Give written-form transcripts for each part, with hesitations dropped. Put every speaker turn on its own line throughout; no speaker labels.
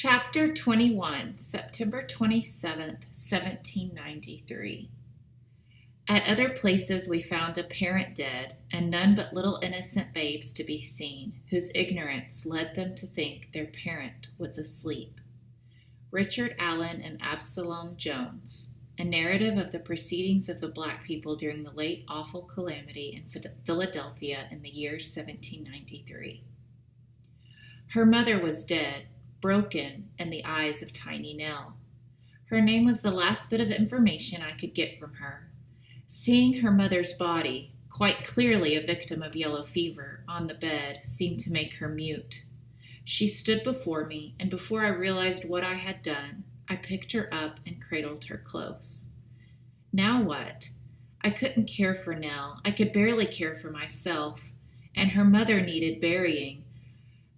Chapter 21, September 27th, 1793. At other places we found a parent dead, and none but little innocent babes to be seen, whose ignorance led them to think their parent was asleep. Richard Allen and Absalom Jones. A narrative of the proceedings of the black people during the late awful calamity in Philadelphia in the year 1793. Her mother was dead, broken in the eyes of Tiny Nell. Her name was the last bit of information I could get from her. Seeing her mother's body, quite clearly a victim of yellow fever, on the bed seemed to make her mute. She stood before me, and before I realized what I had done, I picked her up and cradled her close. Now what? I couldn't care for Nell. I could barely care for myself, and her mother needed burying,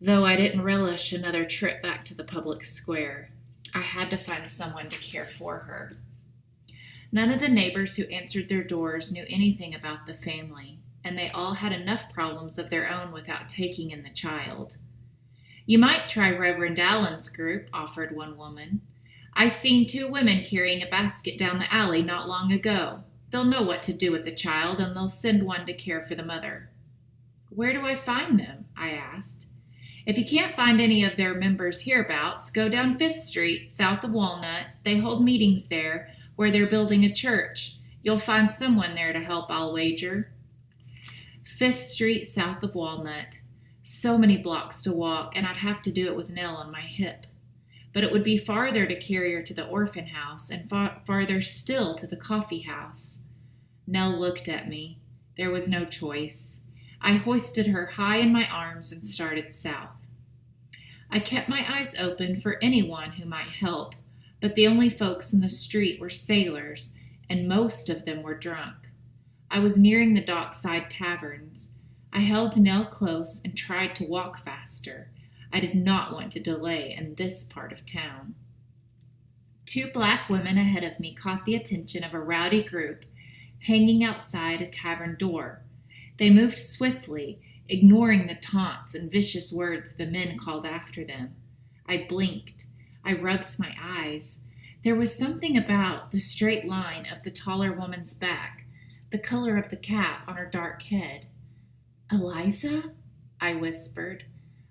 though I didn't relish another trip back to the public square. I had to find someone to care for her. None of the neighbors who answered their doors knew anything about the family, and they all had enough problems of their own without taking in the child. "You might try Reverend Allen's group," offered one woman. "I seen 2 women carrying a basket down the alley not long ago. They'll know what to do with the child, and they'll send one to care for the mother." "Where do I find them?" I asked. "If you can't find any of their members hereabouts, go down 5th Street, south of Walnut. They hold meetings there, where they're building a church. You'll find someone there to help, I'll wager." 5th Street, south of Walnut. So many blocks to walk, and I'd have to do it with Nell on my hip. But it would be farther to carry her to the orphan house, and farther still to the coffee house. Nell looked at me. There was no choice. I hoisted her high in my arms and started south. I kept my eyes open for anyone who might help, but the only folks in the street were sailors, and most of them were drunk. I was nearing the dockside taverns. I held Nell close and tried to walk faster. I did not want to delay in this part of town. 2 black women ahead of me caught the attention of a rowdy group hanging outside a tavern door. They moved swiftly, ignoring the taunts and vicious words the men called after them. I blinked. I rubbed my eyes. There was something about the straight line of the taller woman's back, the color of the cap on her dark head. "Eliza?" I whispered.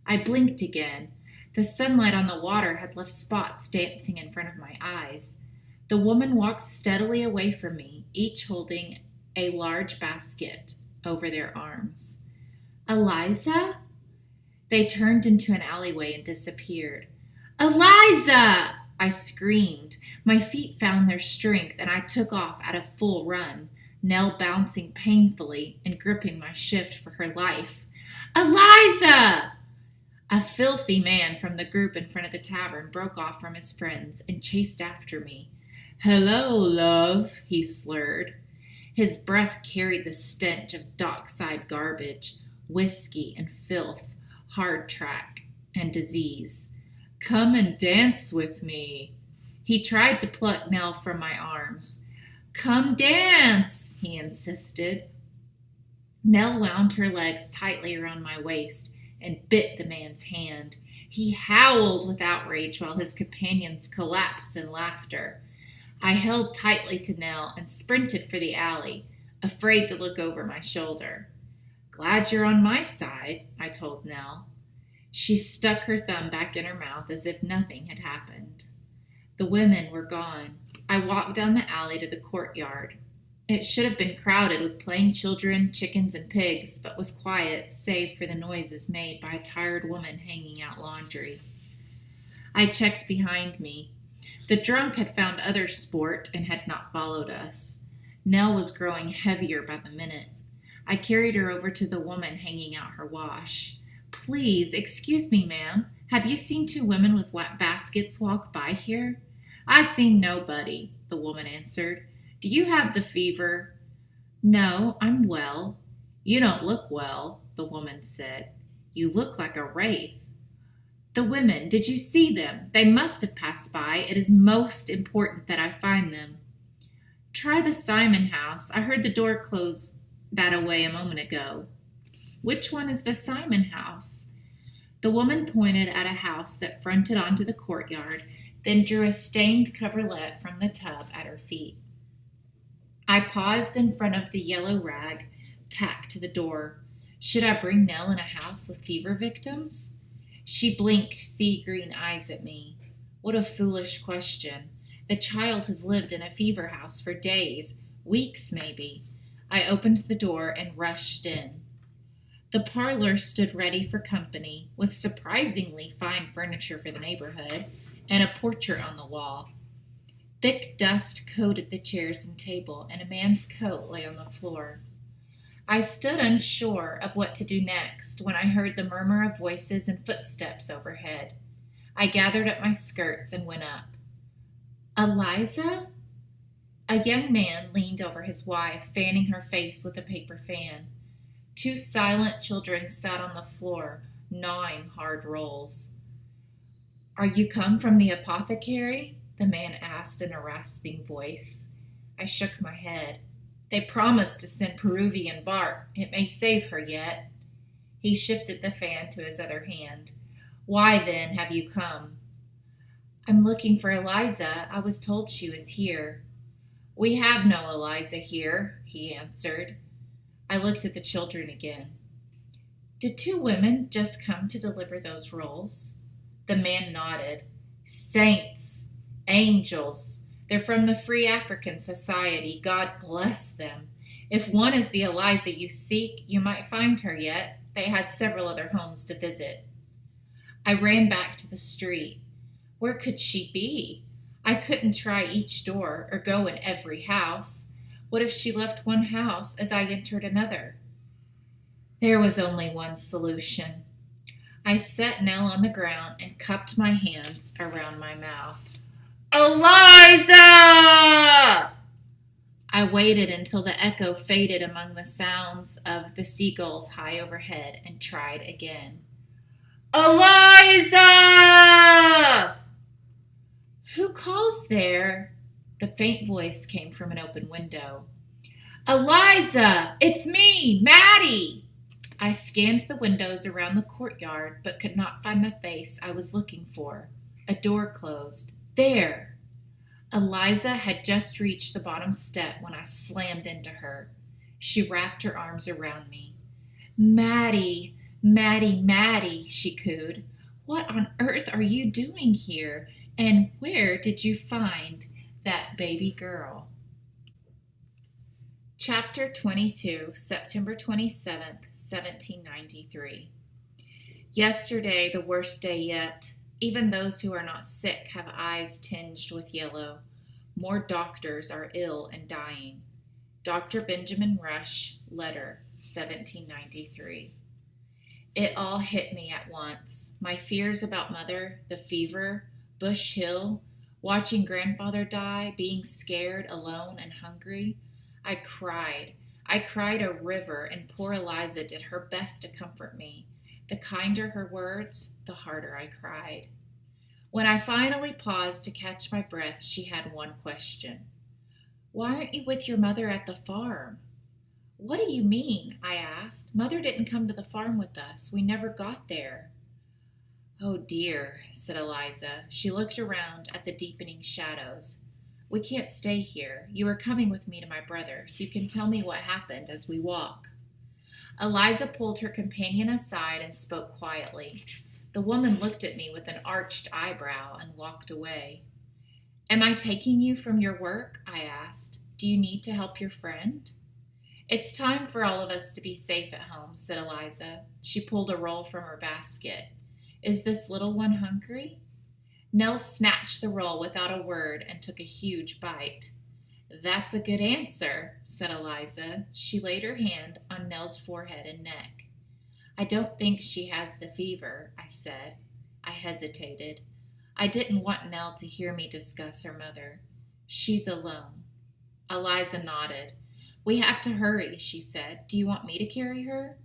I blinked again. The sunlight on the water had left spots dancing in front of my eyes. The woman walked steadily away from me, each holding a large basket over their arms. "Eliza?" They turned into an alleyway and disappeared. "Eliza!" I screamed. My feet found their strength, and I took off at a full run, Nell bouncing painfully and gripping my shift for her life. "Eliza!" A filthy man from the group in front of the tavern broke off from his friends and chased after me. "Hello, love," he slurred. His breath carried the stench of dockside garbage, whiskey and filth, hard track and disease. "Come and dance with me." He tried to pluck Nell from my arms. "Come dance," he insisted. Nell wound her legs tightly around my waist and bit the man's hand. He howled with outrage while his companions collapsed in laughter. I held tightly to Nell and sprinted for the alley, afraid to look over my shoulder. "Glad you're on my side," I told Nell. She stuck her thumb back in her mouth as if nothing had happened. The women were gone. I walked down the alley to the courtyard. It should have been crowded with playing children, chickens, and pigs, but was quiet, save for the noises made by a tired woman hanging out laundry. I checked behind me. The drunk had found other sport and had not followed us. Nell was growing heavier by the minute. I carried her over to the woman hanging out her wash. "Please, excuse me, ma'am. Have you seen 2 women with wet baskets walk by here?" "I seen nobody," the woman answered. "Do you have the fever?" "No, I'm well." "You don't look well," the woman said. "You look like a wraith." "The women, did you see them? They must have passed by. It is most important that I find them." "Try the Simon house. I heard the door close that away a moment ago." "Which one is the Simon house?" The woman pointed at a house that fronted onto the courtyard, then drew a stained coverlet from the tub at her feet. I paused in front of the yellow rag tacked to the door. Should I bring Nell in a house with fever victims? She blinked sea-green eyes at me. What a foolish question. The child has lived in a fever house for days, weeks maybe. I opened the door and rushed in. The parlor stood ready for company, with surprisingly fine furniture for the neighborhood, and a portrait on the wall. Thick dust coated the chairs and table, and a man's coat lay on the floor. I stood unsure of what to do next when I heard the murmur of voices and footsteps overhead. I gathered up my skirts and went up. Eliza? A young man leaned over his wife, fanning her face with a paper fan. Two silent children sat on the floor, gnawing hard rolls. Are you come from the apothecary? The man asked in a rasping voice. I shook my head. They promised to send Peruvian bark. It may save her yet. He shifted the fan to his other hand. Why, then, have you come? I'm looking for Eliza. I was told she was here. We have no Eliza here, he answered. I looked at the children again. Did two women just come to deliver those rolls? The man nodded. Saints, angels. They're from the Free African Society. God bless them. If one is the Eliza you seek, you might find her yet. They had several other homes to visit. I ran back to the street. Where could she be? I couldn't try each door or go in every house. What if she left one house as I entered another? There was only one solution. I set Nell on the ground and cupped my hands around my mouth. Eliza! I waited until the echo faded among the sounds of the seagulls high overhead and tried again. Eliza! Who calls there? The faint voice came from an open window. Eliza! It's me, Maddie! I scanned the windows around the courtyard, but could not find the face I was looking for. A door closed. There! Eliza had just reached the bottom step when I slammed into her. She wrapped her arms around me. Maddie, Maddie, Maddie, she cooed. What on earth are you doing here? And where did you find that baby girl? Chapter 22, September 27th, 1793. Yesterday, the worst day yet. Even those who are not sick have eyes tinged with yellow. More doctors are ill and dying. Dr. Benjamin Rush, letter, 1793. It all hit me at once. My fears about Mother, the fever, Bush Hill, watching grandfather die, being scared, alone, and hungry. I cried. I cried a river, and poor Eliza did her best to comfort me. The kinder her words, the harder I cried. When I finally paused to catch my breath, she had one question. Why aren't you with your mother at the farm? What do you mean? I asked. Mother didn't come to the farm with us. We never got there. Oh dear, said Eliza. She looked around at the deepening shadows. We can't stay here. You are coming with me to my brother, so you can tell me what happened as we walk. Eliza pulled her companion aside and spoke quietly. The woman looked at me with an arched eyebrow and walked away. Am I taking you from your work? I asked. Do you need to help your friend? It's time for all of us to be safe at home, said Eliza. She pulled a roll from her basket. Is this little one hungry? Nell snatched the roll without a word and took a huge bite. That's a good answer, said Eliza. She laid her hand on Nell's forehead and neck. I don't think she has the fever, I said. I hesitated. I didn't want Nell to hear me discuss her mother. She's alone. Eliza nodded. We have to hurry, she said. Do you want me to carry her?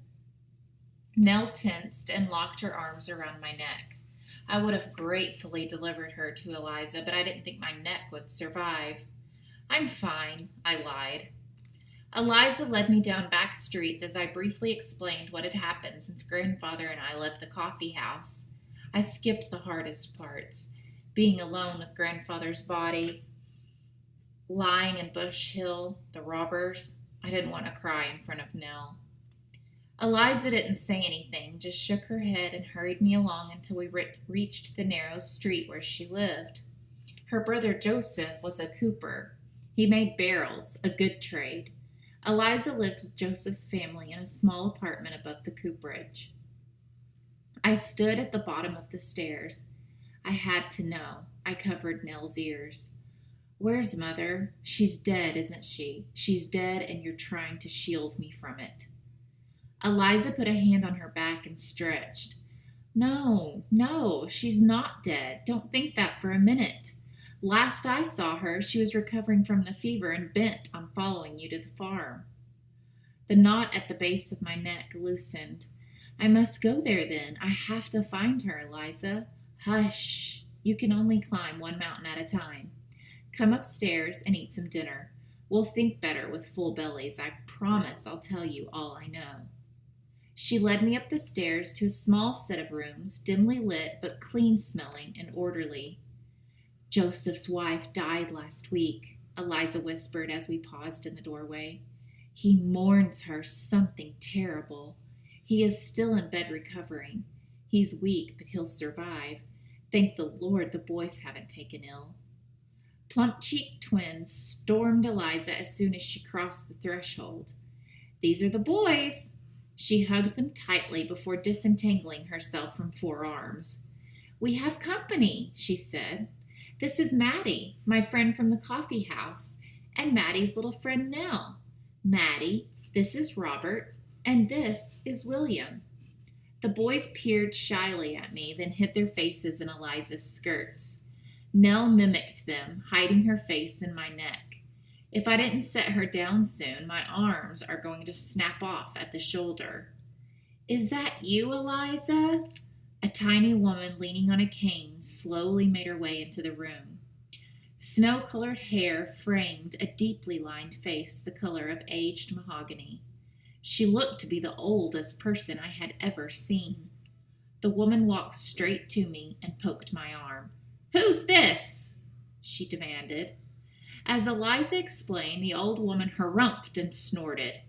Nell tensed and locked her arms around my neck. I would have gratefully delivered her to Eliza, but I didn't think my neck would survive. I'm fine, I lied. Eliza led me down back streets as I briefly explained what had happened since grandfather and I left the coffee house. I skipped the hardest parts, being alone with grandfather's body, lying in Bush Hill, the robbers. I didn't want to cry in front of Nell. Eliza didn't say anything, just shook her head and hurried me along until we reached the narrow street where she lived. Her brother Joseph was a cooper. He made barrels, a good trade. Eliza lived with Joseph's family in a small apartment above the cooperage. I stood at the bottom of the stairs. I had to know. I covered Nell's ears. Where's Mother? She's dead, isn't she? She's dead, and you're trying to shield me from it. Eliza put a hand on her back and stretched. No, she's not dead. Don't think that for a minute. Last I saw her, she was recovering from the fever and bent on following you to the farm. The knot at the base of my neck loosened. I must go there then. I have to find her, Eliza. Hush. You can only climb one mountain at a time. Come upstairs and eat some dinner. We'll think better with full bellies. I promise I'll tell you all I know. She led me up the stairs to a small set of rooms, dimly lit but clean-smelling and orderly. Joseph's wife died last week, Eliza whispered as we paused in the doorway. He mourns her something terrible. He is still in bed recovering. He's weak, but he'll survive. Thank the Lord the boys haven't taken ill. Plump-cheeked twins stormed Eliza as soon as she crossed the threshold. These are the boys. She hugged them tightly before disentangling herself from 4 arms. We have company, she said. This is Maddie, my friend from the coffee house, and Maddie's little friend Nell. Maddie, this is Robert, and this is William. The boys peered shyly at me, then hid their faces in Eliza's skirts. Nell mimicked them, hiding her face in my neck. If I didn't set her down soon, my arms are going to snap off at the shoulder. Is that you, Eliza? A tiny woman leaning on a cane slowly made her way into the room. Snow-colored hair framed a deeply lined face the color of aged mahogany. She looked to be the oldest person I had ever seen. The woman walked straight to me and poked my arm. Who's this? She demanded. As Eliza explained, the old woman harumphed and snorted.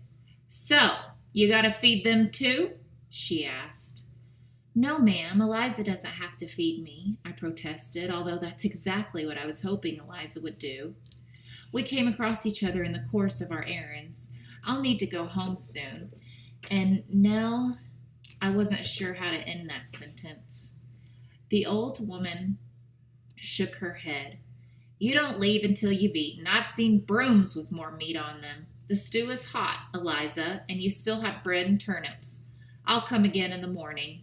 So, you gotta feed them too? She asked. No, ma'am, Eliza doesn't have to feed me, I protested, although that's exactly what I was hoping Eliza would do. We came across each other in the course of our errands. I'll need to go home soon. And Nell, I wasn't sure how to end that sentence. The old woman shook her head. You don't leave until you've eaten. I've seen brooms with more meat on them. The stew is hot, Eliza, and you still have bread and turnips. I'll come again in the morning.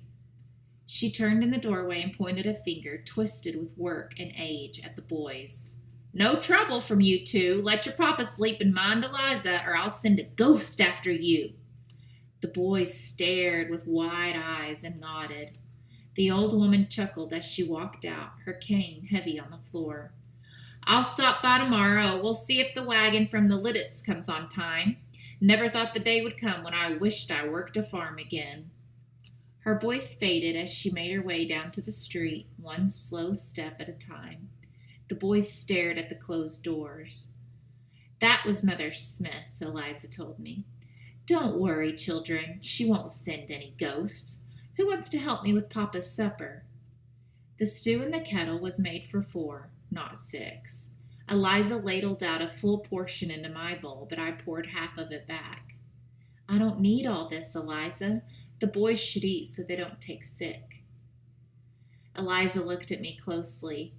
She turned in the doorway and pointed a finger, twisted with work and age, at the boys. No trouble from you two. Let your papa sleep and mind Eliza, or I'll send a ghost after you. The boys stared with wide eyes and nodded. The old woman chuckled as she walked out, her cane heavy on the floor. I'll stop by tomorrow. We'll see if the wagon from the Lidditts comes on time. Never thought the day would come when I wished I worked a farm again. Her voice faded as she made her way down to the street, one slow step at a time. The boys stared at the closed doors. That was Mother Smith, Eliza told me. Don't worry, children. She won't send any ghosts. Who wants to help me with Papa's supper? The stew in the kettle was made for 4, not 6. Eliza ladled out a full portion into my bowl, but I poured half of it back. I don't need all this, Eliza. The boys should eat so they don't take sick. Eliza looked at me closely.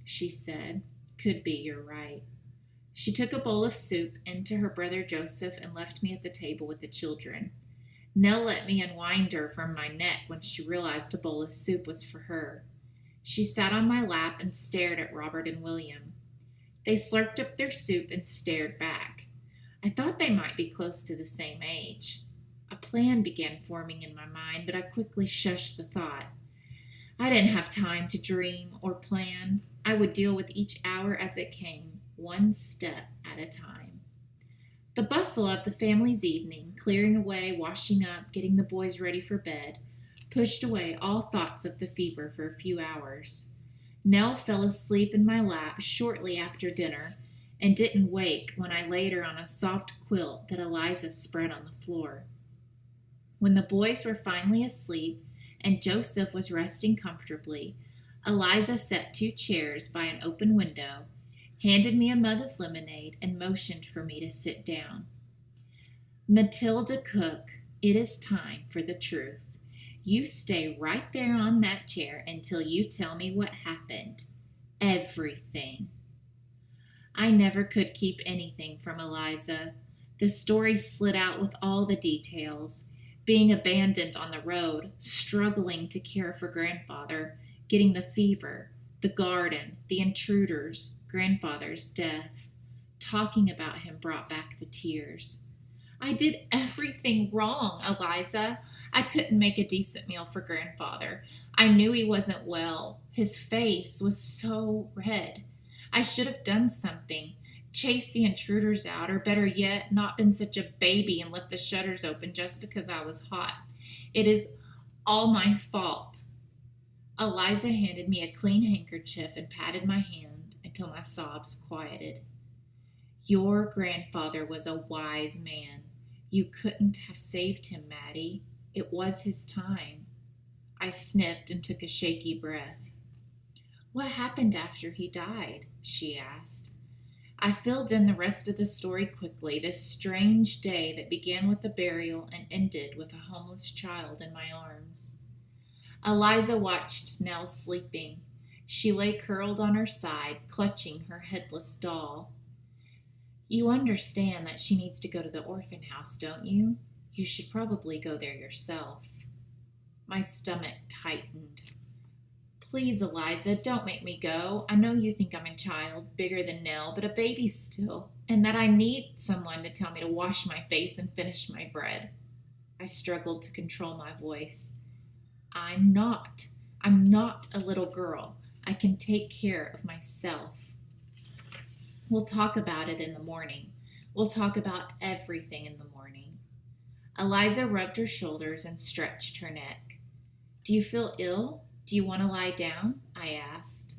She said. Could be, you're right. She took a bowl of soup into her brother Joseph and left me at the table with the children. Nell let me unwind her from my neck when she realized a bowl of soup was for her. She sat on my lap and stared at Robert and William. They slurped up their soup and stared back. I thought they might be close to the same age. A plan began forming in my mind, but I quickly shushed the thought. I didn't have time to dream or plan. I would deal with each hour as it came, one step at a time. The bustle of the family's evening, clearing away, washing up, getting the boys ready for bed, pushed away all thoughts of the fever for a few hours. Nell fell asleep in my lap shortly after dinner and didn't wake when I laid her on a soft quilt that Eliza spread on the floor. When the boys were finally asleep and Joseph was resting comfortably, Eliza set 2 chairs by an open window, handed me a mug of lemonade, and motioned for me to sit down. "Matilda Cook, it is time for the truth. You stay right there on that chair until you tell me what happened. Everything." I never could keep anything from Eliza. The story slid out with all the details: being abandoned on the road, struggling to care for grandfather, getting the fever, the garden, the intruders, grandfather's death. Talking about him brought back the tears. "I did everything wrong, Eliza. I couldn't make a decent meal for grandfather. I knew he wasn't well. His face was so red. I should have done something. Chased the intruders out, or better yet, not been such a baby and left the shutters open just because I was hot. It is all my fault." Eliza handed me a clean handkerchief and patted my hand until my sobs quieted. "Your grandfather was a wise man. You couldn't have saved him, Maddie. It was his time." I sniffed and took a shaky breath. "What happened after he died?" she asked. I filled in the rest of the story quickly, this strange day that began with a burial and ended with a homeless child in my arms. Eliza watched Nell sleeping. She lay curled on her side, clutching her headless doll. "You understand that she needs to go to the orphan house, don't you? You should probably go there yourself." My stomach tightened. "Please, Eliza, don't make me go. I know you think I'm a child, bigger than Nell, but a baby still, and that I need someone to tell me to wash my face and finish my bread." I struggled to control my voice. I'm not a little girl. I can take care of myself. "We'll talk about it in the morning. We'll talk about everything in the morning." Eliza rubbed her shoulders and stretched her neck. "Do you feel ill? Do you want to lie down?" I asked.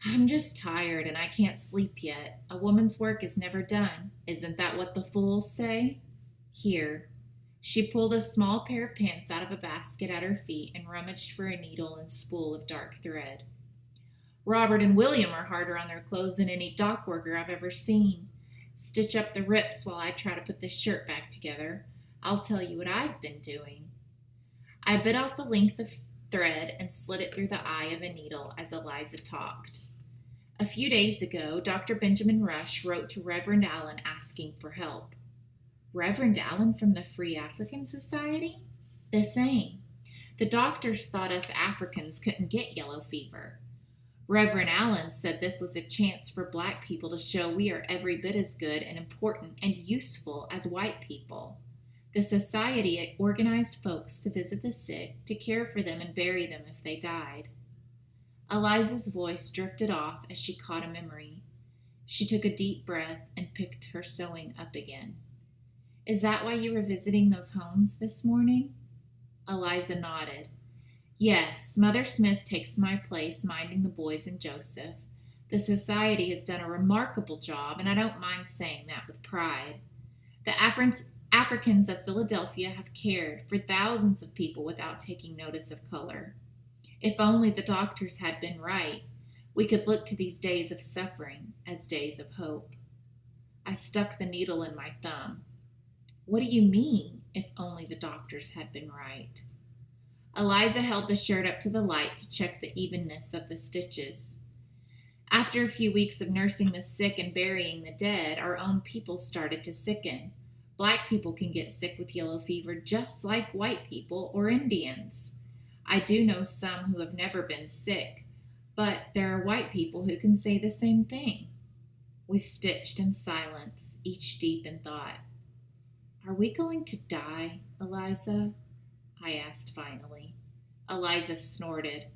"I'm just tired and I can't sleep yet. A woman's work is never done. Isn't that what the fools say? Here." She pulled a small pair of pants out of a basket at her feet and rummaged for a needle and spool of dark thread. "Robert and William are harder on their clothes than any dock worker I've ever seen. Stitch up the rips while I try to put this shirt back together. I'll tell you what I've been doing." I bit off a length of thread and slid it through the eye of a needle as Eliza talked. "A few days ago, Dr. Benjamin Rush wrote to Reverend Allen asking for help." "Reverend Allen from the Free African Society?" "The same. The doctors thought us Africans couldn't get yellow fever. Reverend Allen said this was a chance for black people to show we are every bit as good and important and useful as white people. The society organized folks to visit the sick, to care for them and bury them if they died." Eliza's voice drifted off as she caught a memory. She took a deep breath and picked her sewing up again. "Is that why you were visiting those homes this morning?" Eliza nodded. "Yes, Mother Smith takes my place minding the boys and Joseph. The society has done a remarkable job, and I don't mind saying that with pride. The Africans of Philadelphia have cared for thousands of people without taking notice of color. If only the doctors had been right, we could look to these days of suffering as days of hope." I stuck the needle in my thumb. "What do you mean, if only the doctors had been right?" Eliza held the shirt up to the light to check the evenness of the stitches. "After a few weeks of nursing the sick and burying the dead, our own people started to sicken. Black people can get sick with yellow fever just like white people or Indians. I do know some who have never been sick, but there are white people who can say the same thing." We stitched in silence, each deep in thought. "Are we going to die, Eliza?" I asked finally. Eliza snorted.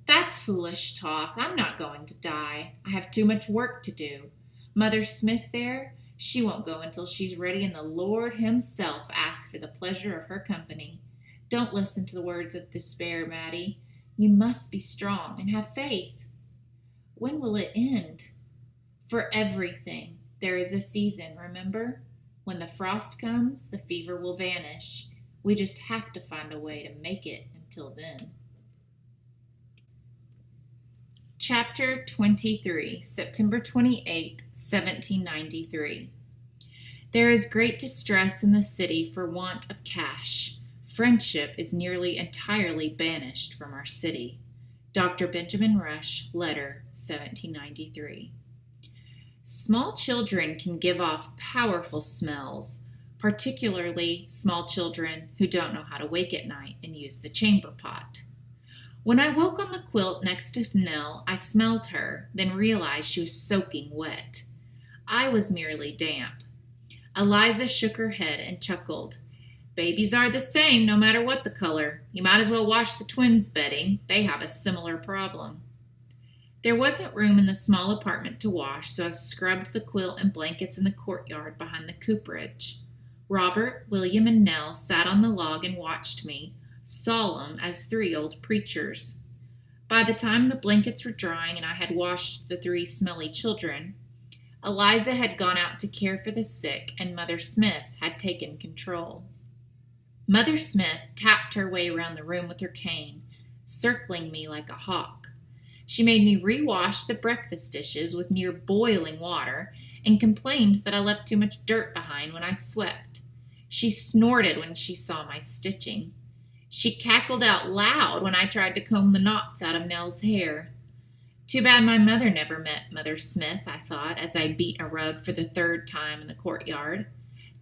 "That's foolish talk. I'm not going to die. I have too much work to do. Mother Smith there, She won't go until she's ready and the Lord Himself asks for the pleasure of her company. Don't listen to the words of despair, Maddie. You must be strong and have faith. When will it end? For everything, there is a season, remember? When the frost comes, the fever will vanish. We just have to find a way to make it until then. Chapter 23, September 28, 1793. There is great distress in the city for want of cash. Friendship is nearly entirely banished from our city. Dr. Benjamin Rush, letter, 1793. Small children can give off powerful smells, particularly small children who don't know how to wake at night and use the chamber pot. When I woke on the quilt next to Nell, I smelled her, then realized she was soaking wet. I was merely damp. Eliza shook her head and chuckled. Babies are the same no matter what the color. You might as well wash the twins' bedding. They have a similar problem. There wasn't room in the small apartment to wash, so I scrubbed the quilt and blankets in the courtyard behind the cooperage. Robert, William, and Nell sat on the log and watched me, solemn as three old preachers. By the time the blankets were drying and I had washed the three smelly children, Eliza had gone out to care for the sick and Mother Smith had taken control. Mother Smith tapped her way around the room with her cane, circling me like a hawk. She made me rewash the breakfast dishes with near boiling water and complained that I left too much dirt behind when I swept. She snorted when she saw my stitching. She cackled out loud when I tried to comb the knots out of Nell's hair. Too bad my mother never met Mother Smith, I thought, as I beat a rug for the third time in the courtyard.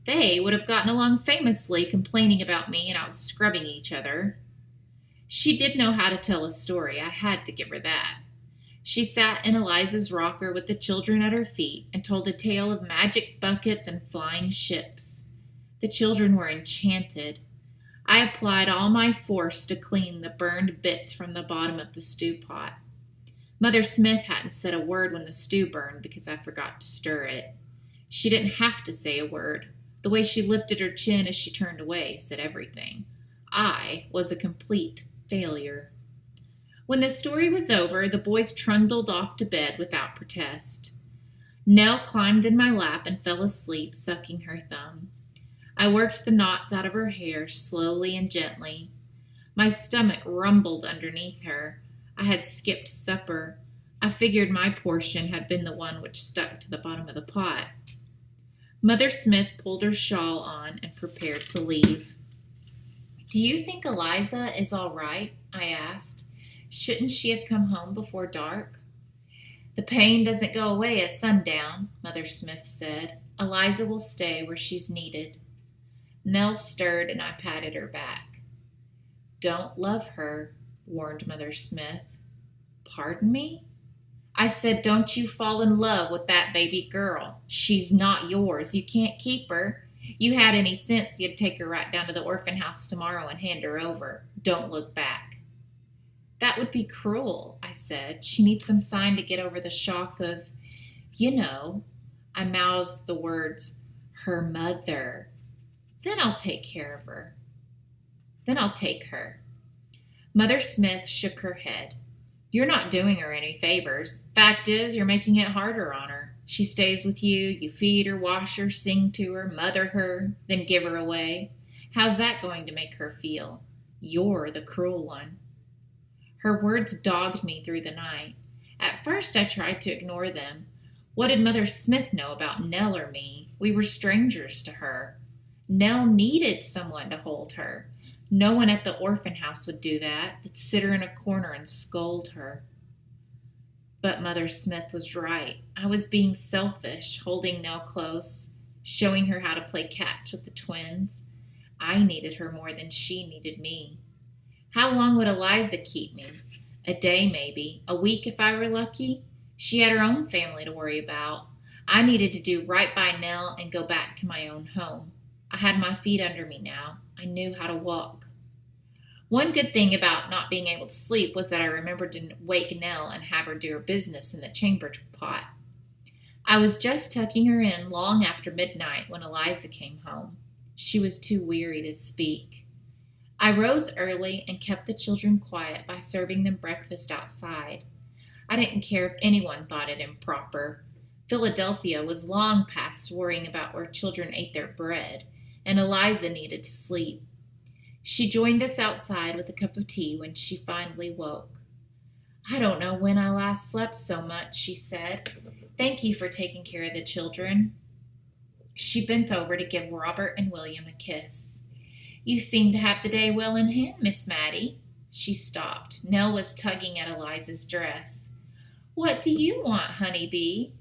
They would have gotten along famously, complaining about me and out scrubbing each other. She did know how to tell a story. I had to give her that. She sat in Eliza's rocker with the children at her feet and told a tale of magic buckets and flying ships. The children were enchanted. I applied all my force to clean the burned bits from the bottom of the stew pot. Mother Smith hadn't said a word when the stew burned because I forgot to stir it. She didn't have to say a word. The way she lifted her chin as she turned away said everything. I was a complete failure. When the story was over, the boys trundled off to bed without protest. Nell climbed in my lap and fell asleep, sucking her thumb. I worked the knots out of her hair slowly and gently. My stomach rumbled underneath her. I had skipped supper. I figured my portion had been the one which stuck to the bottom of the pot. Mother Smith pulled her shawl on and prepared to leave. Do you think Eliza is all right? I asked. Shouldn't she have come home before dark? The pain doesn't go away at sundown, Mother Smith said. Eliza will stay where she's needed. Nell stirred and I patted her back. Don't love her, warned Mother Smith. Pardon me? I said, don't you fall in love with that baby girl. She's not yours. You can't keep her. You had any sense, you'd take her right down to the orphan house tomorrow and hand her over. Don't look back. That would be cruel, I said. She needs some sign to get over the shock of, I mouthed the words, her mother. Then I'll take care of her. Then I'll take her. Mother Smith shook her head. You're not doing her any favors. Fact is, you're making it harder on her. She stays with you, you feed her, wash her, sing to her, mother her, then give her away. How's that going to make her feel? You're the cruel one. Her words dogged me through the night. At first I tried to ignore them. What did Mother Smith know about Nell or me? We were strangers to her. Nell needed someone to hold her. No one at the orphan house would do that. They'd sit her in a corner and scold her. But Mother Smith was right. I was being selfish, holding Nell close, showing her how to play catch with the twins. I needed her more than she needed me. How long would Eliza keep me? A day, maybe. A week if I were lucky? She had her own family to worry about. I needed to do right by Nell and go back to my own home. I had my feet under me now. I knew how to walk. One good thing about not being able to sleep was that I remembered to wake Nell and have her do her business in the chamber pot. I was just tucking her in long after midnight when Eliza came home. She was too weary to speak. I rose early and kept the children quiet by serving them breakfast outside. I didn't care if anyone thought it improper. Philadelphia was long past worrying about where children ate their bread, and Eliza needed to sleep. She joined us outside with a cup of tea when she finally woke. I don't know when I last slept so much, she said. Thank you for taking care of the children. She bent over to give Robert and William a kiss. You seem to have the day well in hand, Miss Mattie. She stopped. Nell was tugging at Eliza's dress. What do you want, Honey Bee?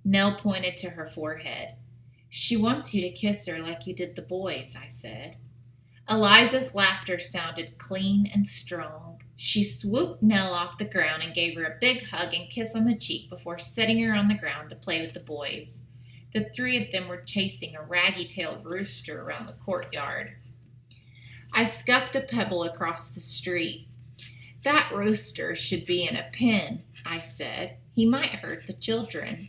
Nell pointed to her forehead. She wants you to kiss her like you did the boys, I said. Eliza's laughter sounded clean and strong. She swooped Nell off the ground and gave her a big hug and kiss on the cheek before setting her on the ground to play with the boys. The three of them were chasing a raggy-tailed rooster around the courtyard. I scuffed a pebble across the street. That rooster should be in a pen, I said. He might hurt the children.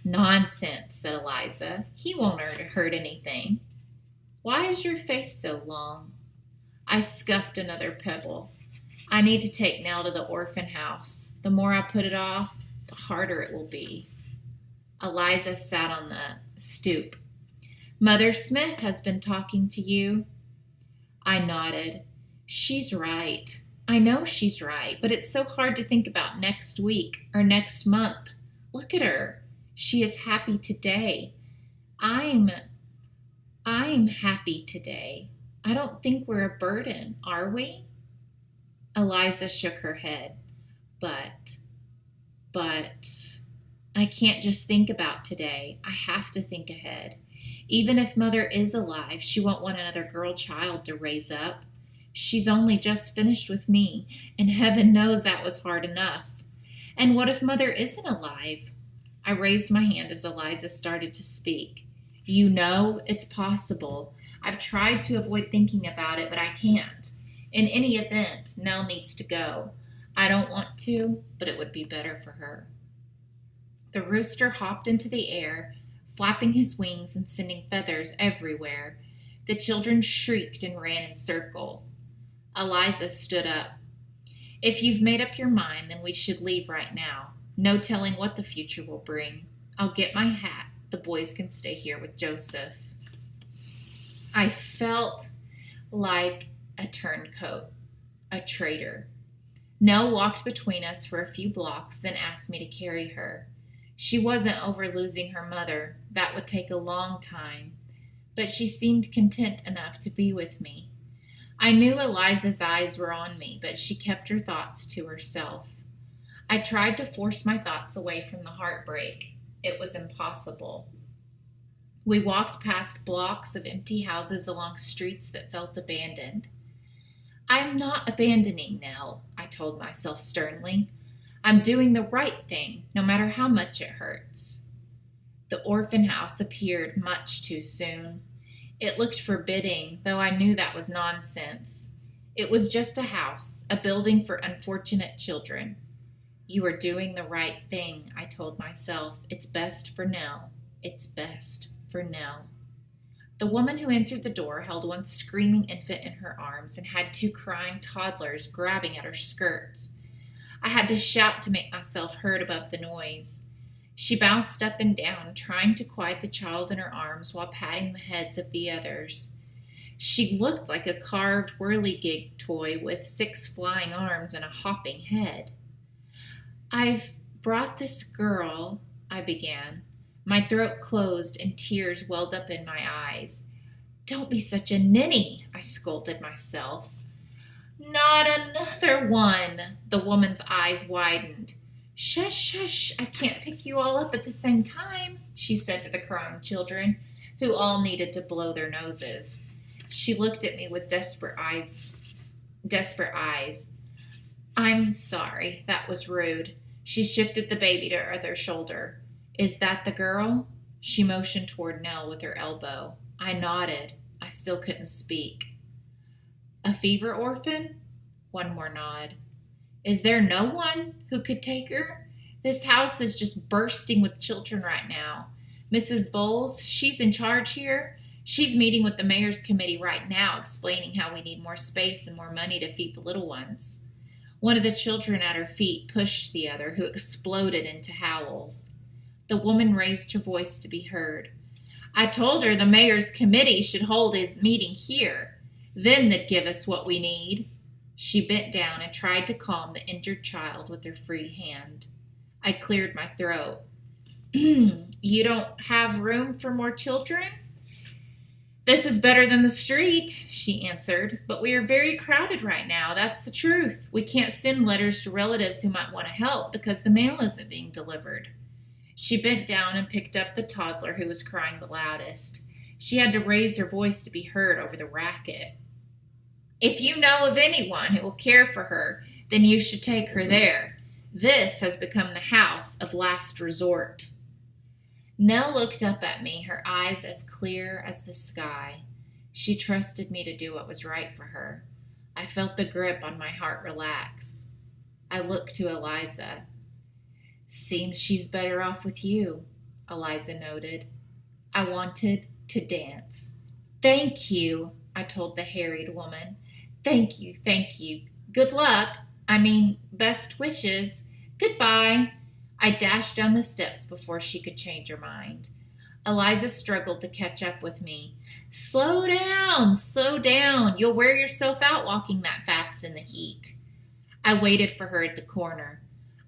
Nonsense, said Eliza. He won't hurt anything. Why is your face so long? I scuffed another pebble. I need to take Nell to the orphan house. The more I put it off, the harder it will be. Eliza sat on the stoop. Mother Smith has been talking to you. I nodded. She's right. I know she's right, but it's so hard to think about next week or next month. Look at her. She is happy today. I'm happy today. I don't think we're a burden, are we? Eliza shook her head. But, I can't just think about today. I have to think ahead. Even if Mother is alive, she won't want another girl child to raise up. She's only just finished with me, and heaven knows that was hard enough. And what if Mother isn't alive? I raised my hand as Eliza started to speak. You know, it's possible. I've tried to avoid thinking about it, but I can't. In any event, Nell needs to go. I don't want to, but it would be better for her. The rooster hopped into the air, flapping his wings and sending feathers everywhere. The children shrieked and ran in circles. Eliza stood up. If you've made up your mind, then we should leave right now. No telling what the future will bring. I'll get my hat. The boys can stay here with Joseph. I felt like a turncoat, a traitor. Nell walked between us for a few blocks, then asked me to carry her. She wasn't over losing her mother. That would take a long time. But she seemed content enough to be with me. I knew Eliza's eyes were on me, but she kept her thoughts to herself. I tried to force my thoughts away from the heartbreak. It was impossible. We walked past blocks of empty houses along streets that felt abandoned. I am not abandoning Nell, I told myself sternly. I'm doing the right thing, no matter how much it hurts. The orphan house appeared much too soon. It looked forbidding, though I knew that was nonsense. It was just a house, a building for unfortunate children. You are doing the right thing, I told myself. It's best for Nell. It's best for Nell. The woman who answered the door held one screaming infant in her arms and had two crying toddlers grabbing at her skirts. I had to shout to make myself heard above the noise. She bounced up and down, trying to quiet the child in her arms while patting the heads of the others. She looked like a carved whirligig toy with 6 flying arms and a hopping head. I've brought this girl, I began. My throat closed and tears welled up in my eyes. Don't be such a ninny, I scolded myself. Not another one, the woman's eyes widened. Shush, shush, I can't pick you all up at the same time, she said to the crying children, who all needed to blow their noses. She looked at me with desperate eyes. I'm sorry, that was rude. She shifted the baby to her other shoulder. Is that the girl? She motioned toward Nell with her elbow. I nodded. I still couldn't speak. A fever orphan? One more nod. Is there no one who could take her? This house is just bursting with children right now. Mrs. Bowles, she's in charge here. She's meeting with the mayor's committee right now, explaining how we need more space and more money to feed the little ones. One of the children at her feet pushed the other, who exploded into howls. The woman raised her voice to be heard. I told her the mayor's committee should hold his meeting here. Then they'd give us what we need. She bent down and tried to calm the injured child with her free hand. I cleared my throat. You don't have room for more children? This is better than the street, she answered, but we are very crowded right now. That's the truth. We can't send letters to relatives who might want to help because the mail isn't being delivered. She bent down and picked up the toddler who was crying the loudest. She had to raise her voice to be heard over the racket. If you know of anyone who will care for her, then you should take her there. This has become the house of last resort. Nell looked up at me, her eyes as clear as the sky. She trusted me to do what was right for her. I felt the grip on my heart relax. I looked to Eliza. Seems she's better off with you, Eliza noted. I wanted to dance. Thank you, I told the harried woman. Thank you, thank you. Good luck. Best wishes. Goodbye. I dashed down the steps before she could change her mind. Eliza struggled to catch up with me. Slow down, slow down. You'll wear yourself out walking that fast in the heat. I waited for her at the corner.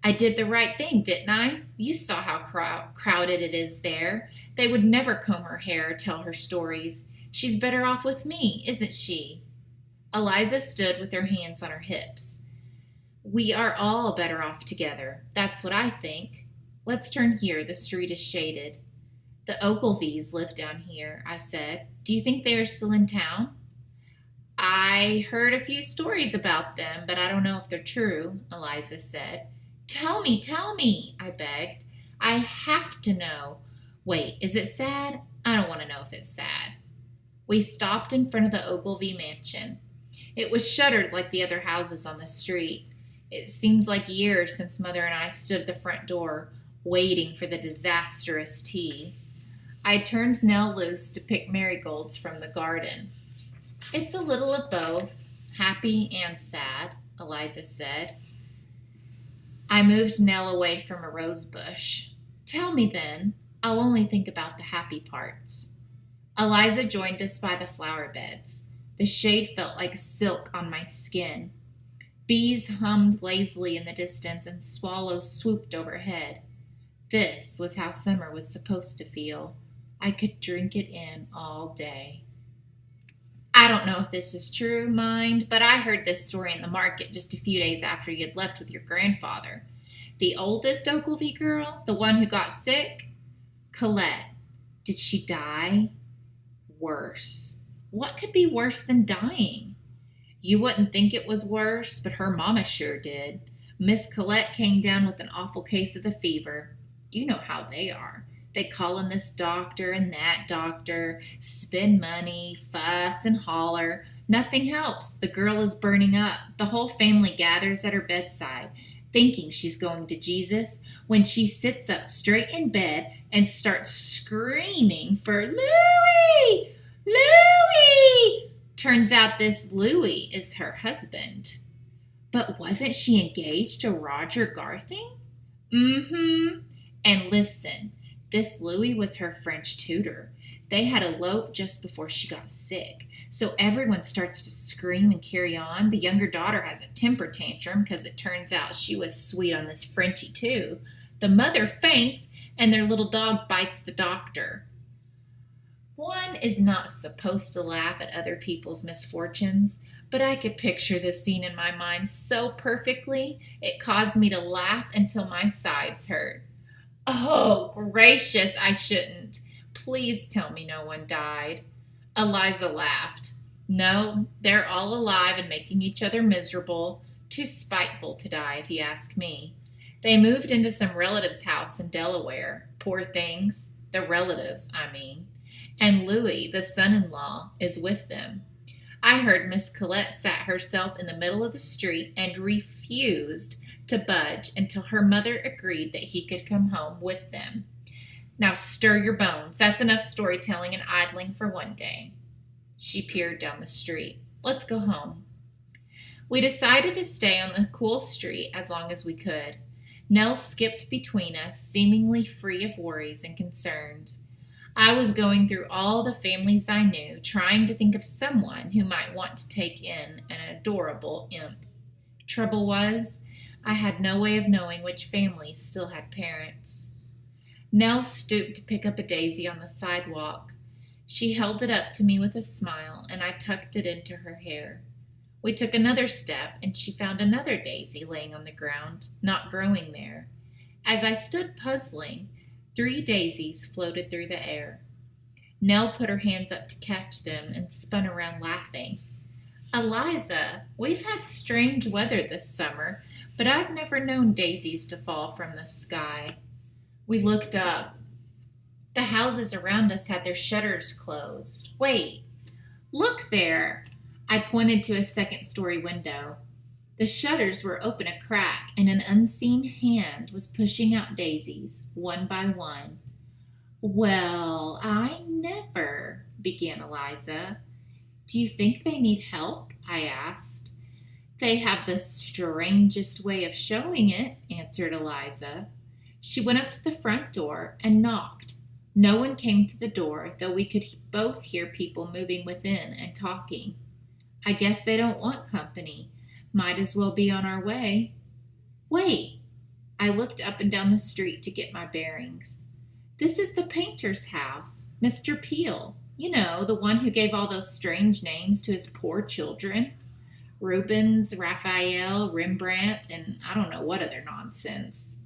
I did the right thing, didn't I? You saw how crowded it is there. They would never comb her hair or tell her stories. She's better off with me, isn't she? Eliza stood with her hands on her hips. We are all better off together. That's what I think. Let's turn here. The street is shaded. The Ogilvies live down here, I said. Do you think they are still in town? I heard a few stories about them, but I don't know if they're true, Eliza said. Tell me, I begged. I have to know. Wait, is it sad? I don't want to know if it's sad. We stopped in front of the Ogilvie mansion. It was shuttered like the other houses on the street. It seemed like years since Mother and I stood at the front door, waiting for the disastrous tea. I turned Nell loose to pick marigolds from the garden. It's a little of both, happy and sad, Eliza said. I moved Nell away from a rose bush. Tell me then. I'll only think about the happy parts. Eliza joined us by the flower beds. The shade felt like silk on my skin. Bees hummed lazily in the distance and swallows swooped overhead. This was how summer was supposed to feel. I could drink it in all day. I don't know if this is true, mind, but I heard this story in the market just a few days after you had left with your grandfather. The oldest Ogilvie girl, the one who got sick? Colette. Did she die? Worse. What could be worse than dying? You wouldn't think it was worse, but her mama sure did. Miss Colette came down with an awful case of the fever. You know how they are. They call in this doctor and that doctor, spend money, fuss and holler. Nothing helps. The girl is burning up. The whole family gathers at her bedside, thinking she's going to Jesus, when she sits up straight in bed and starts screaming for Louie! Louie! Turns out this Louie is her husband. But wasn't she engaged to Roger Garthing? Mm-hmm. And listen, this Louie was her French tutor. They had eloped just before she got sick. So everyone starts to scream and carry on. The younger daughter has a temper tantrum because it turns out she was sweet on this Frenchie too. The mother faints and their little dog bites the doctor. One is not supposed to laugh at other people's misfortunes, but I could picture this scene in my mind so perfectly, it caused me to laugh until my sides hurt. Oh, gracious, I shouldn't. Please tell me no one died. Eliza laughed. No, they're all alive and making each other miserable. Too spiteful to die, if you ask me. They moved into some relative's house in Delaware. Poor things. The relatives, I mean. And Louis, the son-in-law, is with them. I heard Miss Colette sat herself in the middle of the street and refused to budge until her mother agreed that he could come home with them. Now stir your bones. That's enough storytelling and idling for one day. She peered down the street. Let's go home. We decided to stay on the cool street as long as we could. Nell skipped between us, seemingly free of worries and concerns. I was going through all the families I knew, trying to think of someone who might want to take in an adorable imp. Trouble was, I had no way of knowing which families still had parents. Nell stooped to pick up a daisy on the sidewalk. She held it up to me with a smile, and I tucked it into her hair. We took another step, and she found another daisy laying on the ground, not growing there. As I stood puzzling, 3 daisies floated through the air. Nell put her hands up to catch them and spun around laughing. Eliza, we've had strange weather this summer, but I've never known daisies to fall from the sky. We looked up. The houses around us had their shutters closed. Wait, look there! I pointed to a second-story window. The shutters were open a crack, and an unseen hand was pushing out daisies, one by one. Well, I never, began Eliza. Do you think they need help? I asked. They have the strangest way of showing it, answered Eliza. She went up to the front door and knocked. No one came to the door, though we could both hear people moving within and talking. I guess they don't want company. Might as well be on our way. Wait! I looked up and down the street to get my bearings. This is the painter's house, Mr. Peel. You know, the one who gave all those strange names to his poor children. Rubens, Raphael, Rembrandt, and I don't know what other nonsense.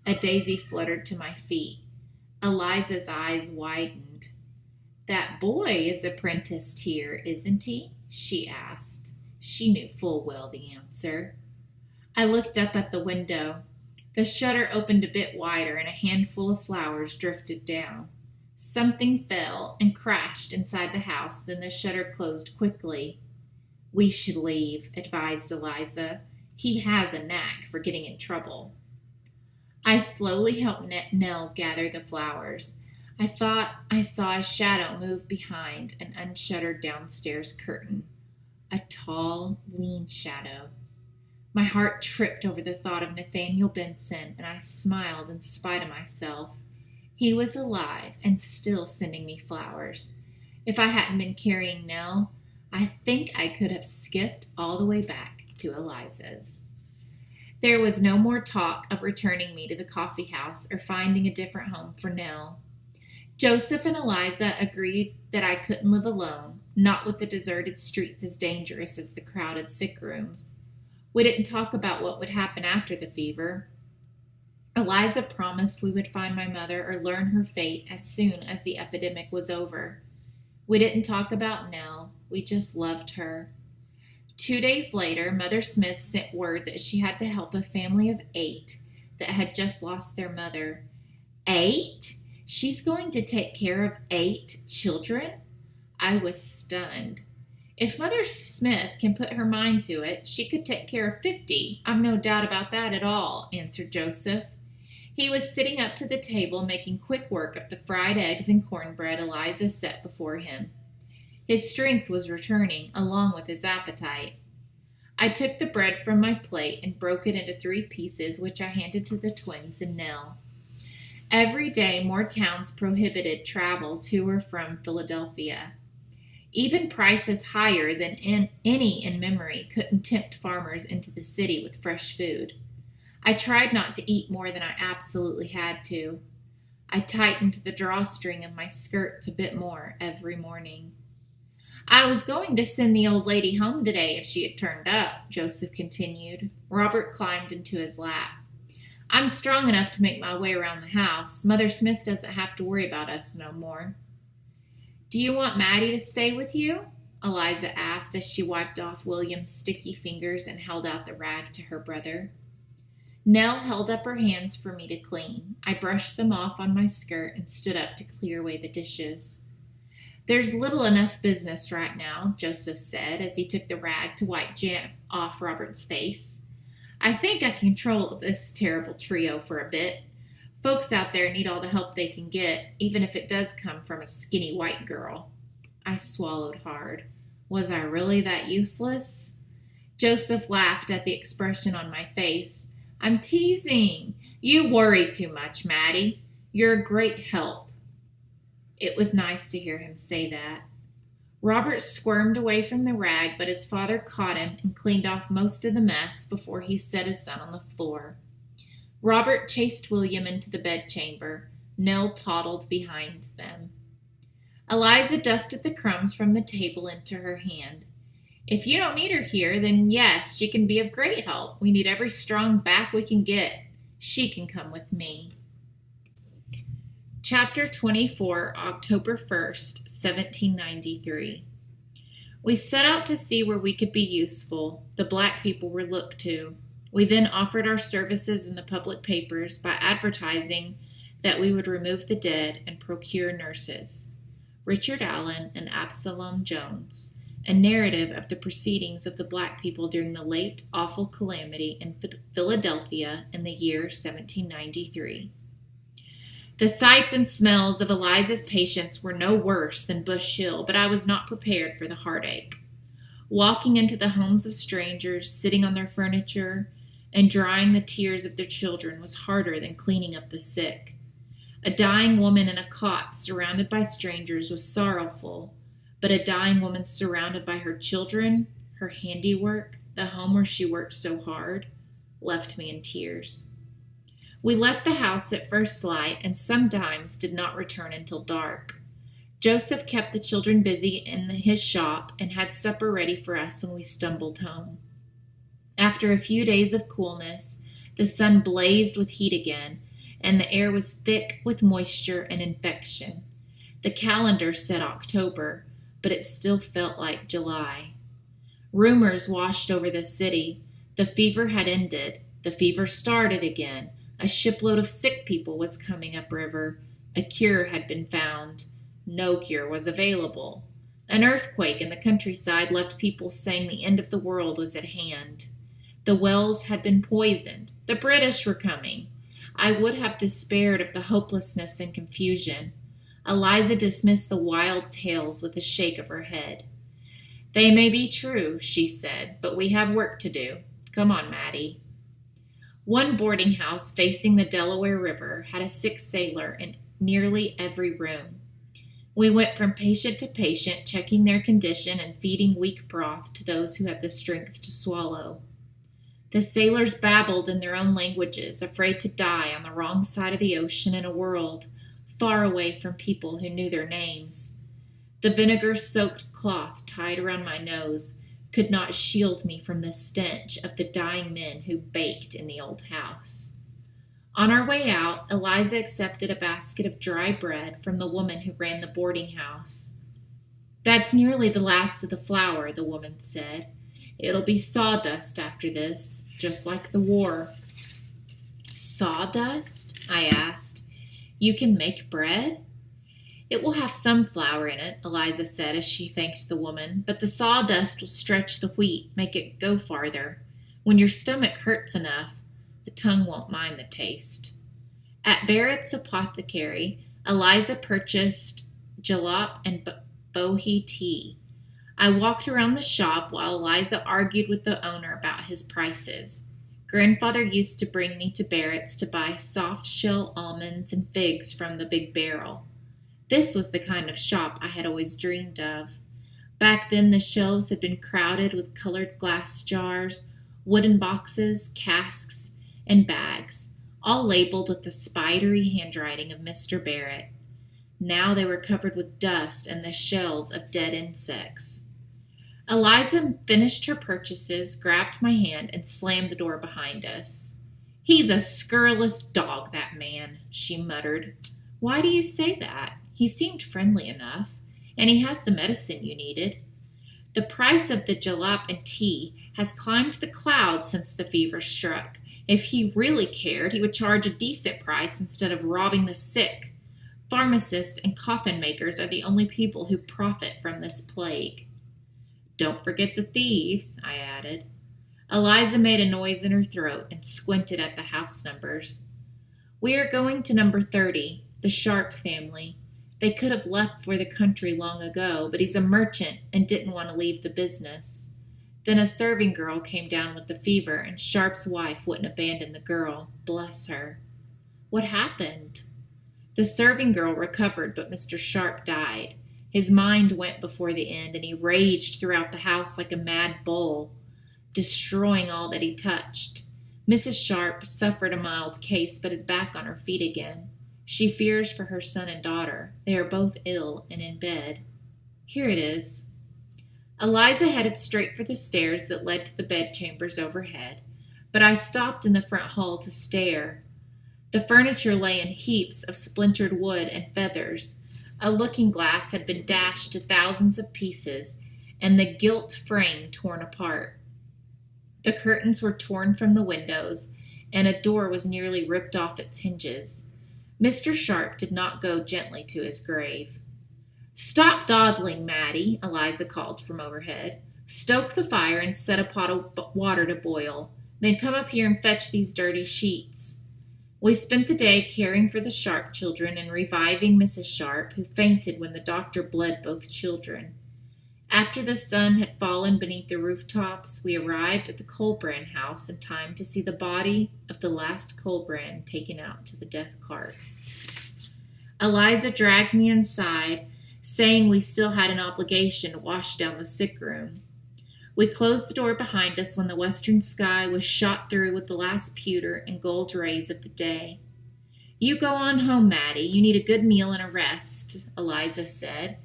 A daisy fluttered to my feet. Eliza's eyes widened. That boy is apprenticed here, isn't he? She asked. She knew full well the answer. I looked up at the window. The shutter opened a bit wider and a handful of flowers drifted down. Something fell and crashed inside the house, then the shutter closed quickly. We should leave, advised Eliza. He has a knack for getting in trouble. I slowly helped Nell gather the flowers. I thought I saw a shadow move behind an unshuttered downstairs curtain. A tall, lean shadow. My heart tripped over the thought of Nathaniel Benson, and I smiled in spite of myself. He was alive and still sending me flowers. If I hadn't been carrying Nell, I think I could have skipped all the way back to Eliza's. There was no more talk of returning me to the coffee house or finding a different home for Nell. Joseph and Eliza agreed that I couldn't live alone, not with the deserted streets as dangerous as the crowded sick rooms. We didn't talk about what would happen after the fever. Eliza promised we would find my mother or learn her fate as soon as the epidemic was over. We didn't talk about Nell. We just loved her. 2 days later, Mother Smith sent word that she had to help a family of 8 that had just lost their mother. 8? She's going to take care of 8 children? I was stunned. If Mother Smith can put her mind to it, she could take care of 50. I've no doubt about that at all, answered Joseph. He was sitting up to the table making quick work of the fried eggs and cornbread Eliza set before him. His strength was returning, along with his appetite. I took the bread from my plate and broke it into 3 pieces, which I handed to the twins and Nell. Every day, more towns prohibited travel to or from Philadelphia. Even prices higher than any in memory couldn't tempt farmers into the city with fresh food. I tried not to eat more than I absolutely had to. I tightened the drawstring of my skirts a bit more every morning. I was going to send the old lady home today if she had turned up, Joseph continued. Robert climbed into his lap. I'm strong enough to make my way around the house. Mother Smith doesn't have to worry about us no more. Do you want Maddie to stay with you? Eliza asked as she wiped off William's sticky fingers and held out the rag to her brother. Nell held up her hands for me to clean. I brushed them off on my skirt and stood up to clear away the dishes. There's little enough business right now, Joseph said as he took the rag to wipe jam off Robert's face. I think I can control this terrible trio for a bit. Folks out there need all the help they can get, even if it does come from a skinny white girl. I swallowed hard. Was I really that useless? Joseph laughed at the expression on my face. I'm teasing. You worry too much, Maddie. You're a great help. It was nice to hear him say that. Robert squirmed away from the rag, but his father caught him and cleaned off most of the mess before he set his son on the floor. Robert chased William into the bedchamber. Nell toddled behind them. Eliza dusted the crumbs from the table into her hand. If you don't need her here, then yes, she can be of great help. We need every strong back we can get. She can come with me. Chapter 24, October 1st, 1793. We set out to see where we could be useful. The black people were looked to. We then offered our services in the public papers by advertising that we would remove the dead and procure nurses. Richard Allen and Absalom Jones, a narrative of the proceedings of the black people during the late awful calamity in Philadelphia in the year 1793. The sights and smells of Eliza's patients were no worse than Bush Hill, but I was not prepared for the heartache. Walking into the homes of strangers, sitting on their furniture, and drying the tears of their children was harder than cleaning up the sick. A dying woman in a cot surrounded by strangers was sorrowful, but a dying woman surrounded by her children, her handiwork, the home where she worked so hard, left me in tears. We left the house at first light and sometimes did not return until dark. Joseph kept the children busy in his shop and had supper ready for us when we stumbled home. After a few days of coolness, the sun blazed with heat again, and the air was thick with moisture and infection. The calendar said October, but it still felt like July. Rumors washed over the city. The fever had ended. The fever started again. A shipload of sick people was coming upriver. A cure had been found. No cure was available. An earthquake in the countryside left people saying the end of the world was at hand. The wells had been poisoned. The British were coming. I would have despaired of the hopelessness and confusion. Eliza dismissed the wild tales with a shake of her head. They may be true, she said, but we have work to do. Come on, Maddie. One boarding house facing the Delaware River had a sick sailor in nearly every room. We went from patient to patient, checking their condition and feeding weak broth to those who had the strength to swallow. The sailors babbled in their own languages, afraid to die on the wrong side of the ocean in a world far away from people who knew their names. The vinegar-soaked cloth tied around my nose could not shield me from the stench of the dying men who baked in the old house. On our way out, Eliza accepted a basket of dry bread from the woman who ran the boarding house. That's nearly the last of the flour, the woman said. It'll be sawdust after this, just like the war. Sawdust? I asked. You can make bread? It will have some flour in it, Eliza said as she thanked the woman, but the sawdust will stretch the wheat, make it go farther. When your stomach hurts enough, the tongue won't mind the taste. At Barrett's apothecary, Eliza purchased jalap and bohea tea. I walked around the shop while Eliza argued with the owner about his prices. Grandfather used to bring me to Barrett's to buy soft-shell almonds and figs from the big barrel. This was the kind of shop I had always dreamed of. Back then, the shelves had been crowded with colored glass jars, wooden boxes, casks, and bags, all labeled with the spidery handwriting of Mr. Barrett. Now they were covered with dust and the shells of dead insects. Eliza finished her purchases, grabbed my hand, and slammed the door behind us. He's a scurrilous dog, that man, she muttered. Why do you say that? He seemed friendly enough, and he has the medicine you needed. The price of the jalap and tea has climbed to the clouds since the fever struck. If he really cared, he would charge a decent price instead of robbing the sick. Pharmacists and coffin makers are the only people who profit from this plague. Don't forget the thieves, I added. Eliza made a noise in her throat and squinted at the house numbers. We are going to number 30, the Sharp family. They could have left for the country long ago, but he's a merchant and didn't want to leave the business. Then a serving girl came down with the fever, and Sharp's wife wouldn't abandon the girl. Bless her. What happened? The serving girl recovered, but Mr. Sharp died. His mind went before the end, and he raged throughout the house like a mad bull, destroying all that he touched. Mrs. Sharp suffered a mild case, but is back on her feet again. She fears for her son and daughter. They are both ill and in bed. Here it is. Eliza headed straight for the stairs that led to the bedchambers overhead, but I stopped in the front hall to stare. The furniture lay in heaps of splintered wood and feathers. A looking-glass had been dashed to thousands of pieces, and the gilt frame torn apart. The curtains were torn from the windows, and a door was nearly ripped off its hinges. Mr. Sharp did not go gently to his grave. "Stop dawdling, Mattie," Eliza called from overhead. "Stoke the fire and set a pot of water to boil. Then come up here and fetch these dirty sheets." We spent the day caring for the Sharp children and reviving Mrs. Sharp, who fainted when the doctor bled both children. After the sun had fallen beneath the rooftops, we arrived at the Colbrand house in time to see the body of the last Colbrand taken out to the death cart. Eliza dragged me inside, saying we still had an obligation to wash down the sick room. We closed the door behind us when the western sky was shot through with the last pewter and gold rays of the day. "You go on home, Mattie. You need a good meal and a rest," Eliza said.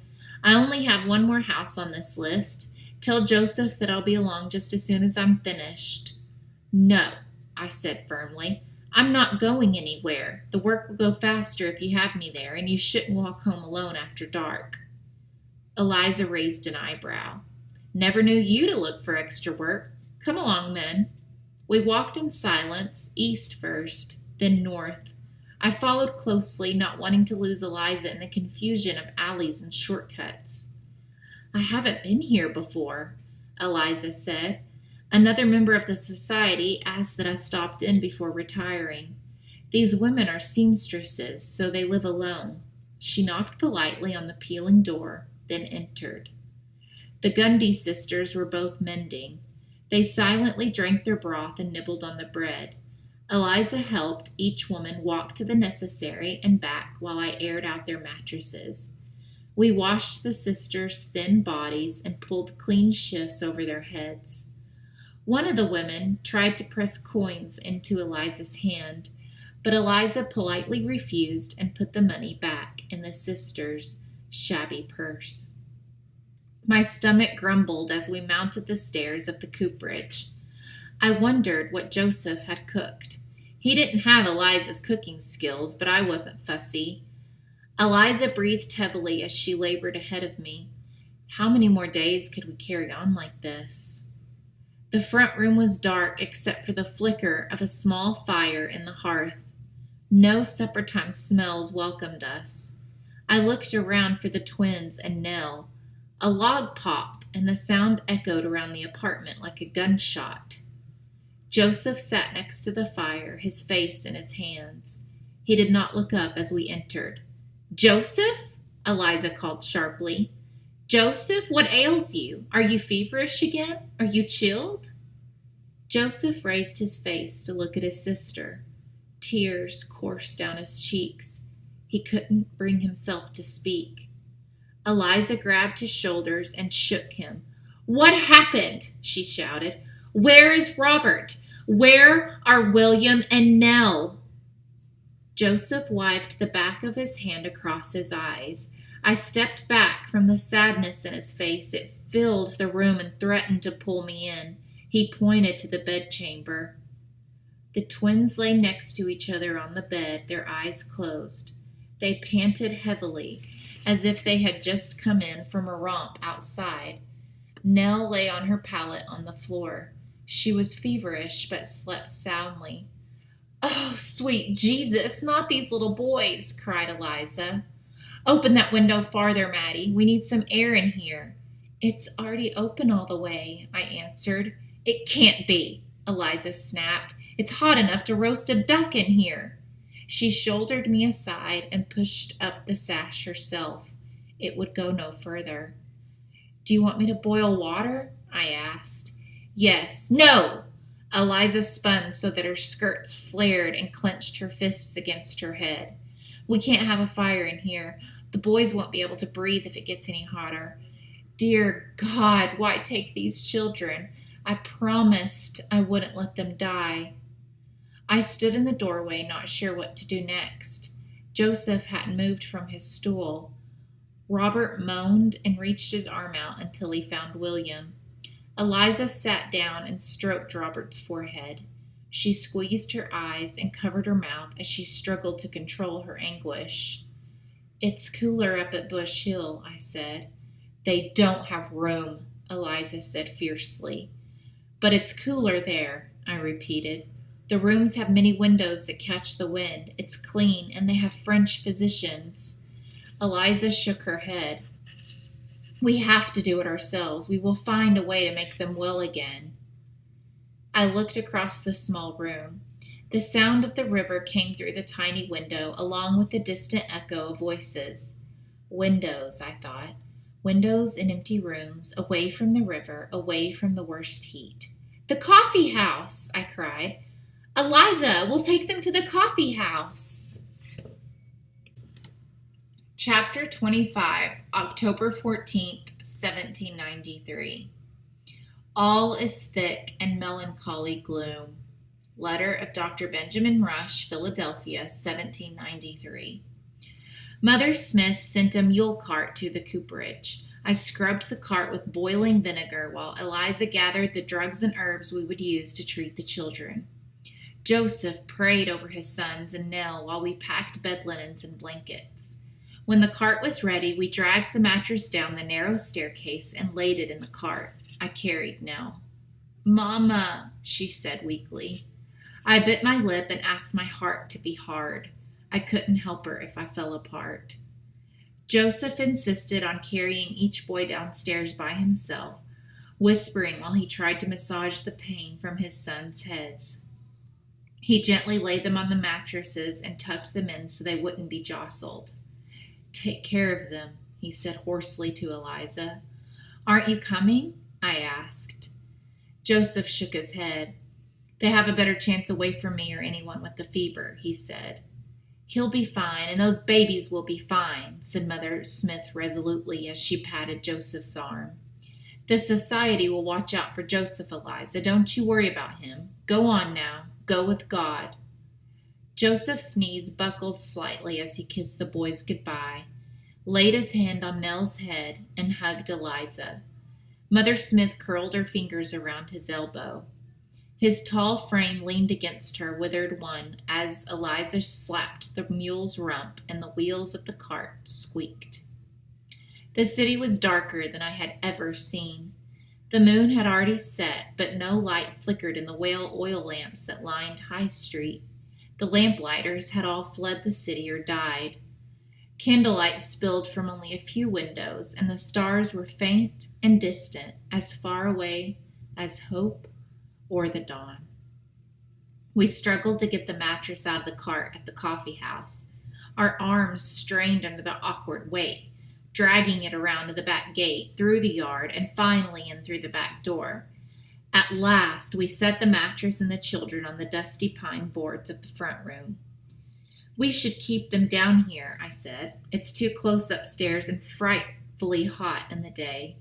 "I only have one more house on this list. Tell Joseph that I'll be along just as soon as I'm finished." "No," I said firmly. "I'm not going anywhere. The work will go faster if you have me there, and you shouldn't walk home alone after dark." Eliza raised an eyebrow. "Never knew you to look for extra work. Come along, then." We walked in silence, east first, then north. I followed closely, not wanting to lose Eliza in the confusion of alleys and shortcuts. "I haven't been here before," Eliza said. Another member of the society asked that I stopped in before retiring. "These women are seamstresses, so they live alone." She knocked politely on the peeling door, then entered. The Gundy sisters were both mending. They silently drank their broth and nibbled on the bread. Eliza helped each woman walk to the necessary and back while I aired out their mattresses. We washed the sisters' thin bodies and pulled clean shifts over their heads. One of the women tried to press coins into Eliza's hand, but Eliza politely refused and put the money back in the sister's shabby purse. My stomach grumbled as we mounted the stairs of the cooperage. I wondered what Joseph had cooked. He didn't have Eliza's cooking skills, but I wasn't fussy. Eliza breathed heavily as she labored ahead of me. How many more days could we carry on like this? The front room was dark except for the flicker of a small fire in the hearth. No supper-time smells welcomed us. I looked around for the twins and Nell. A log popped, and the sound echoed around the apartment like a gunshot. Joseph sat next to the fire, his face in his hands. He did not look up as we entered. "Joseph?" Eliza called sharply. "Joseph, what ails you? Are you feverish again? Are you chilled?" Joseph raised his face to look at his sister. Tears coursed down his cheeks. He couldn't bring himself to speak. Eliza grabbed his shoulders and shook him. "What happened?" she shouted. "Where is Robert? Where are William and Nell?" Joseph wiped the back of his hand across his eyes. I stepped back from the sadness in his face. It filled the room and threatened to pull me in. He pointed to the bedchamber. The twins lay next to each other on the bed, their eyes closed. They panted heavily, as if they had just come in from a romp outside. Nell lay on her pallet on the floor. She was feverish, but slept soundly. "Oh, sweet Jesus, not these little boys," cried Eliza. "Open that window farther, Mattie. We need some air in here." "It's already open all the way," I answered. It can't be, Eliza snapped. It's hot enough to roast a duck in here. She shouldered me aside and pushed up the sash herself. It would go no further. Do you want me to boil water? I asked. Yes. No! Eliza spun so that her skirts flared and clenched her fists against her head. We can't have a fire in here. The boys won't be able to breathe if it gets any hotter. Dear God, why take these children? I promised I wouldn't let them die. I stood in the doorway, not sure what to do next. Joseph hadn't moved from his stool. Robert moaned and reached his arm out until he found William. Eliza sat down and stroked Robert's forehead. She squeezed her eyes and covered her mouth as she struggled to control her anguish. It's cooler up at Bush Hill, I said. They don't have room, Eliza said fiercely. But it's cooler there, I repeated. The rooms have many windows that catch the wind. It's clean, and they have French physicians. Eliza shook her head. We have to do it ourselves. We will find a way to make them well again. I looked across the small room. The sound of the river came through the tiny window, along with the distant echo of voices. Windows, I thought. Windows in empty rooms, away from the river, away from the worst heat. The coffee house, I cried. Eliza, we'll take them to the coffee house. Chapter 25, October 14th, 1793. All is thick and melancholy gloom. Letter of Dr. Benjamin Rush, Philadelphia, 1793. Mother Smith sent a mule cart to the cooperage. I scrubbed the cart with boiling vinegar while Eliza gathered the drugs and herbs we would use to treat the children. Joseph prayed over his sons and Nell while we packed bed linens and blankets. When the cart was ready, we dragged the mattress down the narrow staircase and laid it in the cart. I carried Nell. Mama, she said weakly. I bit my lip and asked my heart to be hard. I couldn't help her if I fell apart. Joseph insisted on carrying each boy downstairs by himself, whispering while he tried to massage the pain from his sons' heads. He gently laid them on the mattresses and tucked them in so they wouldn't be jostled. Take care of them, he said hoarsely to Eliza. Aren't you coming? I asked. Joseph shook his head. They have a better chance away from me or anyone with the fever, he said. He'll be fine, and those babies will be fine, said Mother Smith resolutely as she patted Joseph's arm. The society will watch out for Joseph, Eliza. Don't you worry about him. Go on now. Go with God. Joseph's knees buckled slightly as he kissed the boys goodbye, laid his hand on Nell's head, and hugged Eliza. Mother Smith curled her fingers around his elbow. His tall frame leaned against her withered one as Eliza slapped the mule's rump and the wheels of the cart squeaked. The city was darker than I had ever seen. The moon had already set, but no light flickered in the whale oil lamps that lined High Street. The lamplighters had all fled the city or died. Candlelight spilled from only a few windows, and the stars were faint and distant, as far away as hope or the dawn. We struggled to get the mattress out of the cart at the coffee house. Our arms strained under the awkward weight, dragging it around to the back gate, through the yard, and finally in through the back door. At last, we set the mattress and the children on the dusty pine boards of the front room. We should keep them down here, I said. It's too close upstairs and frightfully hot in the day.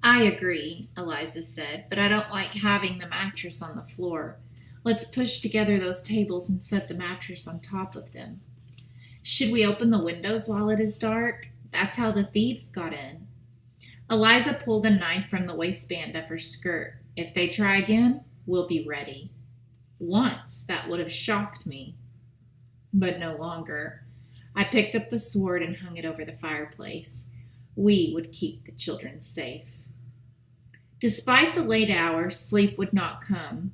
I agree, Eliza said, but I don't like having the mattress on the floor. Let's push together those tables and set the mattress on top of them. Should we open the windows while it is dark? That's how the thieves got in. Eliza pulled a knife from the waistband of her skirt. If they try again, we'll be ready. Once that would have shocked me, but no longer. I picked up the sword and hung it over the fireplace. We would keep the children safe. Despite the late hour, sleep would not come.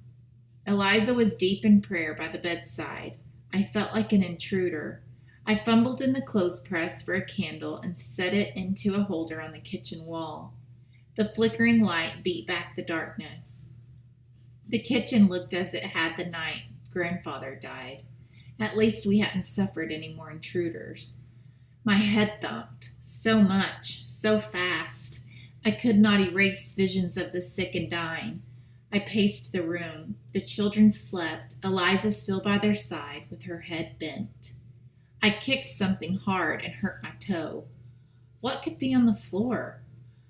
Eliza was deep in prayer by the bedside. I felt like an intruder. I fumbled in the clothes press for a candle and set it into a holder on the kitchen wall. The flickering light beat back the darkness. The kitchen looked as it had the night grandfather died. At least we hadn't suffered any more intruders. My head thumped. So much, so fast. I could not erase visions of the sick and dying. I paced the room. The children slept, Eliza still by their side, with her head bent. I kicked something hard and hurt my toe. What could be on the floor?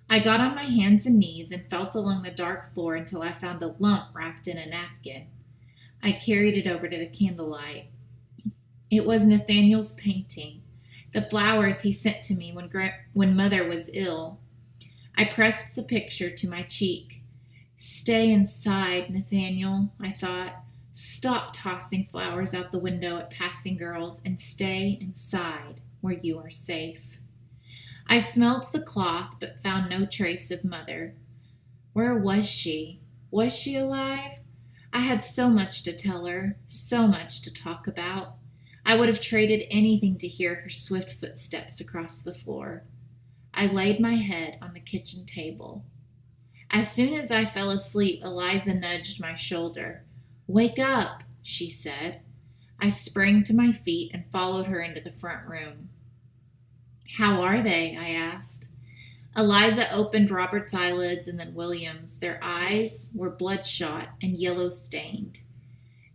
I got on my hands and knees and felt along the dark floor until I found a lump wrapped in a napkin. I carried it over to the candlelight. It was Nathaniel's painting, the flowers he sent to me when Mother was ill. I pressed the picture to my cheek. Stay inside, Nathaniel, I thought. Stop tossing flowers out the window at passing girls and stay inside where you are safe. I smelled the cloth but found no trace of Mother. Where was she? Was she alive? I had so much to tell her, so much to talk about. I would have traded anything to hear her swift footsteps across the floor. I laid my head on the kitchen table. As soon as I fell asleep, Eliza nudged my shoulder. Wake up, she said. I sprang to my feet and followed her into the front room. How are they? I asked. Eliza opened Robert's eyelids and then William's. Their eyes were bloodshot and yellow-stained.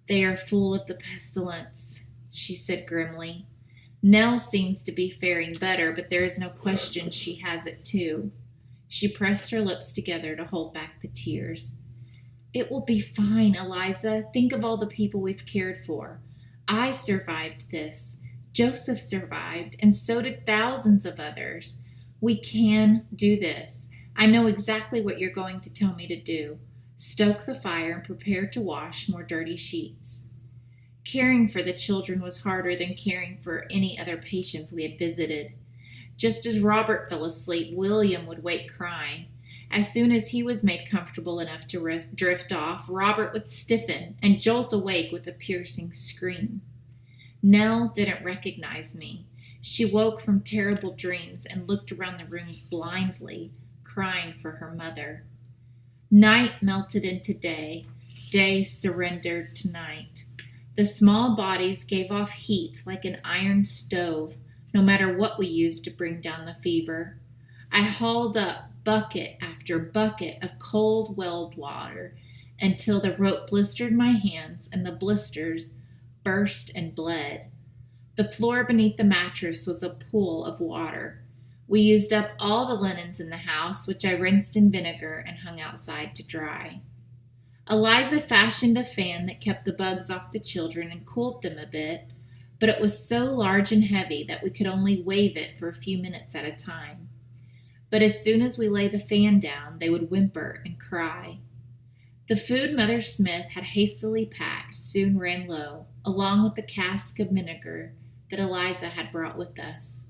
They are full of the pestilence, she said grimly. Nell seems to be faring better, but there is no question she has it too. She pressed her lips together to hold back the tears. It will be fine, Eliza. Think of all the people we've cared for. I survived this. Joseph survived, and so did thousands of others. We can do this. I know exactly what you're going to tell me to do. Stoke the fire and prepare to wash more dirty sheets. Caring for the children was harder than caring for any other patients we had visited. Just as Robert fell asleep, William would wake crying. As soon as he was made comfortable enough to drift off, Robert would stiffen and jolt awake with a piercing scream. Nell didn't recognize me. She woke from terrible dreams and looked around the room blindly, crying for her mother. Night melted into day. Day surrendered to night. The small bodies gave off heat like an iron stove, no matter what we used to bring down the fever. I hauled up bucket after bucket of cold welled water until the rope blistered my hands and the blisters burst and bled. The floor beneath the mattress was a pool of water. We used up all the linens in the house, which I rinsed in vinegar and hung outside to dry. Eliza fashioned a fan that kept the bugs off the children and cooled them a bit, but it was so large and heavy that we could only wave it for a few minutes at a time. But as soon as we lay the fan down, they would whimper and cry. The food Mother Smith had hastily packed soon ran low, along with the cask of vinegar that Eliza had brought with us.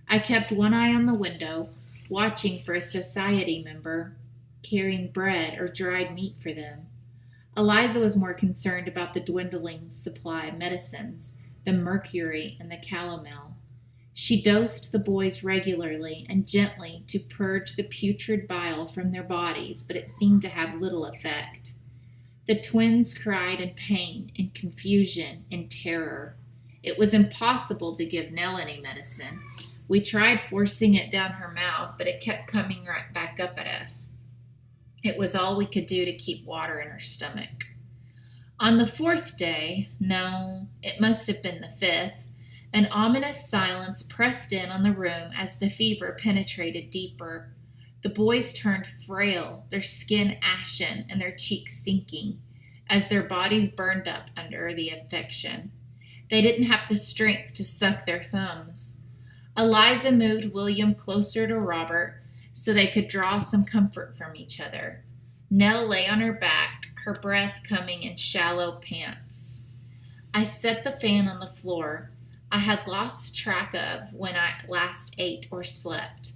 I kept one eye on the window, watching for a society member carrying bread or dried meat for them. Eliza was more concerned about the dwindling supply of medicines, the mercury and the calomel. She dosed the boys regularly and gently to purge the putrid bile from their bodies, but it seemed to have little effect. The twins cried in pain, in confusion, in terror. It was impossible to give Nell any medicine. We tried forcing it down her mouth, but it kept coming right back up at us. It was all we could do to keep water in her stomach. On the fourth day, no, it must have been the fifth, an ominous silence pressed in on the room as the fever penetrated deeper. The boys turned frail, their skin ashen and their cheeks sinking, as their bodies burned up under the infection. They didn't have the strength to suck their thumbs. Eliza moved William closer to Robert so they could draw some comfort from each other. Nell lay on her back, her breath coming in shallow pants. I set the fan on the floor. I had lost track of when I last ate or slept.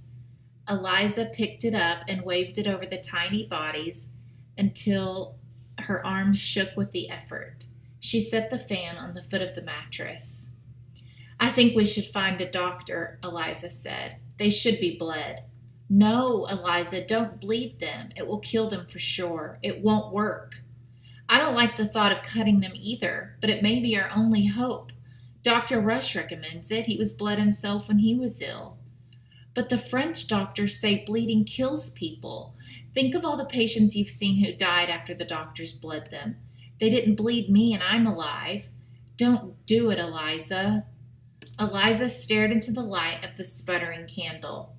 Eliza picked it up and waved it over the tiny bodies until her arms shook with the effort. She set the fan on the foot of the mattress. I think we should find a doctor, Eliza said. They should be bled. No, Eliza, don't bleed them. It will kill them for sure. It won't work. I don't like the thought of cutting them either, but it may be our only hope. Dr. Rush recommends it. He was bled himself when he was ill. But the French doctors say bleeding kills people. Think of all the patients you've seen who died after the doctors bled them. They didn't bleed me and I'm alive. Don't do it, Eliza. Eliza stared into the light of the sputtering candle.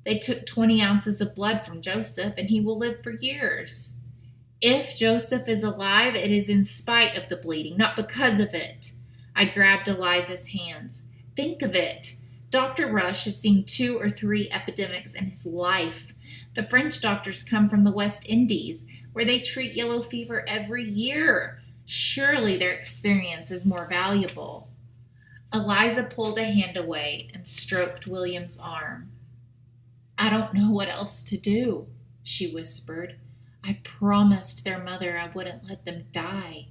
They took 20 ounces of blood from Joseph, and he will live for years. If Joseph is alive, it is in spite of the bleeding, not because of it. I grabbed Eliza's hands. Think of it. Dr. Rush has seen 2 or 3 epidemics in his life. The French doctors come from the West Indies, where they treat yellow fever every year. Surely their experience is more valuable. Eliza pulled a hand away and stroked William's arm. I don't know what else to do, she whispered. I promised their mother I wouldn't let them die.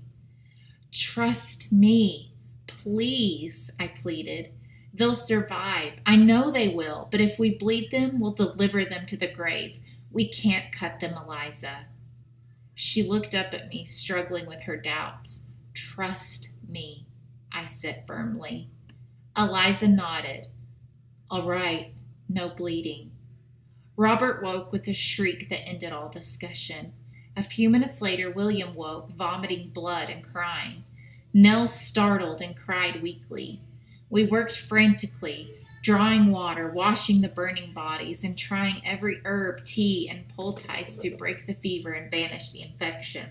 Trust me, please, I pleaded. They'll survive. I know they will, but if we bleed them, we'll deliver them to the grave. We can't cut them, Eliza. She looked up at me, struggling with her doubts. Trust me, I said firmly. Eliza nodded. All right, no bleeding. Robert woke with a shriek that ended all discussion. A few minutes later, William woke, vomiting blood and crying. Nell startled and cried weakly. We worked frantically, drawing water, washing the burning bodies, and trying every herb, tea, and poultice to break the fever and banish the infection.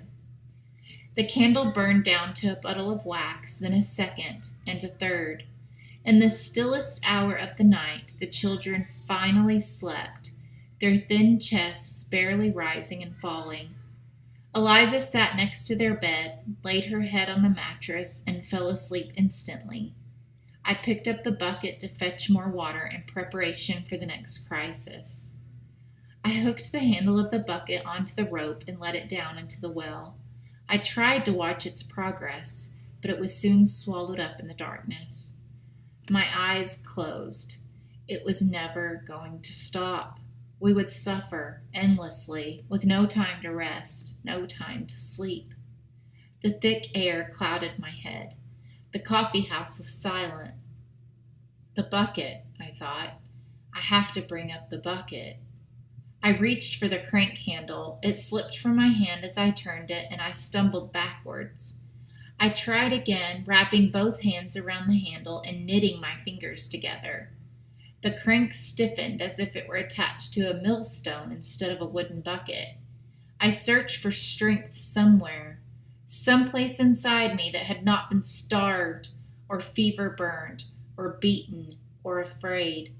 The candle burned down to a puddle of wax, then a second, and a third. In the stillest hour of the night, the children finally slept, their thin chests barely rising and falling. Eliza sat next to their bed, laid her head on the mattress, and fell asleep instantly. I picked up the bucket to fetch more water in preparation for the next crisis. I hooked the handle of the bucket onto the rope and let it down into the well. I tried to watch its progress, but it was soon swallowed up in the darkness. My eyes closed. It was never going to stop. We would suffer endlessly, with no time to rest, no time to sleep. The thick air clouded my head. The coffee house was silent. The bucket, I thought. I have to bring up the bucket. I reached for the crank handle. It slipped from my hand as I turned it, and I stumbled backwards. I tried again, wrapping both hands around the handle and knitting my fingers together. The crank stiffened as if it were attached to a millstone instead of a wooden bucket. I searched for strength somewhere, someplace inside me that had not been starved or fever burned or beaten or afraid.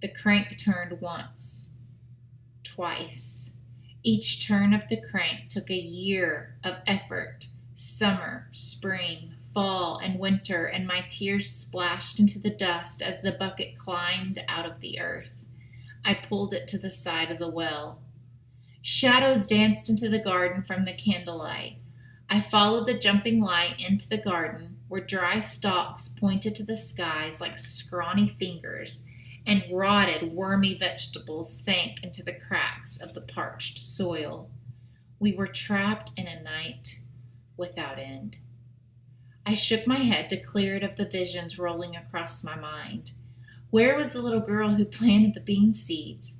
The crank turned once, twice. Each turn of the crank took a year of effort, summer, spring, fall, and winter, and my tears splashed into the dust as the bucket climbed out of the earth. I pulled it to the side of the well. Shadows danced into the garden from the candlelight. I followed the jumping light into the garden, where dry stalks pointed to the skies like scrawny fingers, and rotted, wormy vegetables sank into the cracks of the parched soil. We were trapped in a night without end. I shook my head to clear it of the visions rolling across my mind. Where was the little girl who planted the bean seeds?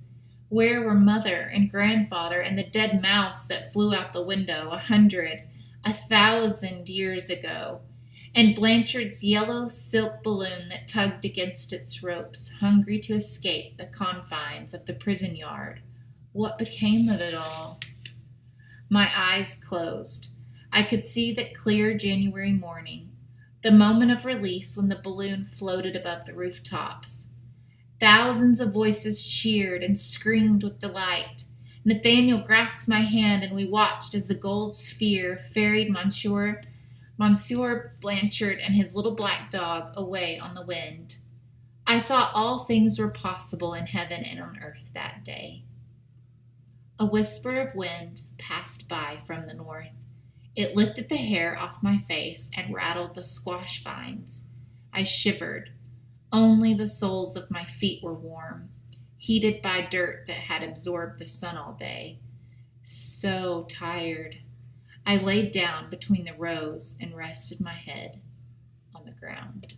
Where were mother and grandfather and the dead mouse that flew out the window 100, 1,000 years ago? And Blanchard's yellow silk balloon that tugged against its ropes, hungry to escape the confines of the prison yard. What became of it all? My eyes closed. I could see that clear January morning, the moment of release when the balloon floated above the rooftops. Thousands of voices cheered and screamed with delight. Nathaniel grasped my hand, and we watched as the gold sphere ferried Monsieur Blanchard and his little black dog away on the wind. I thought all things were possible in heaven and on earth that day. A whisper of wind passed by from the north. It lifted the hair off my face and rattled the squash vines. I shivered. Only the soles of my feet were warm, heated by dirt that had absorbed the sun all day. So tired. I laid down between the rows and rested my head on the ground.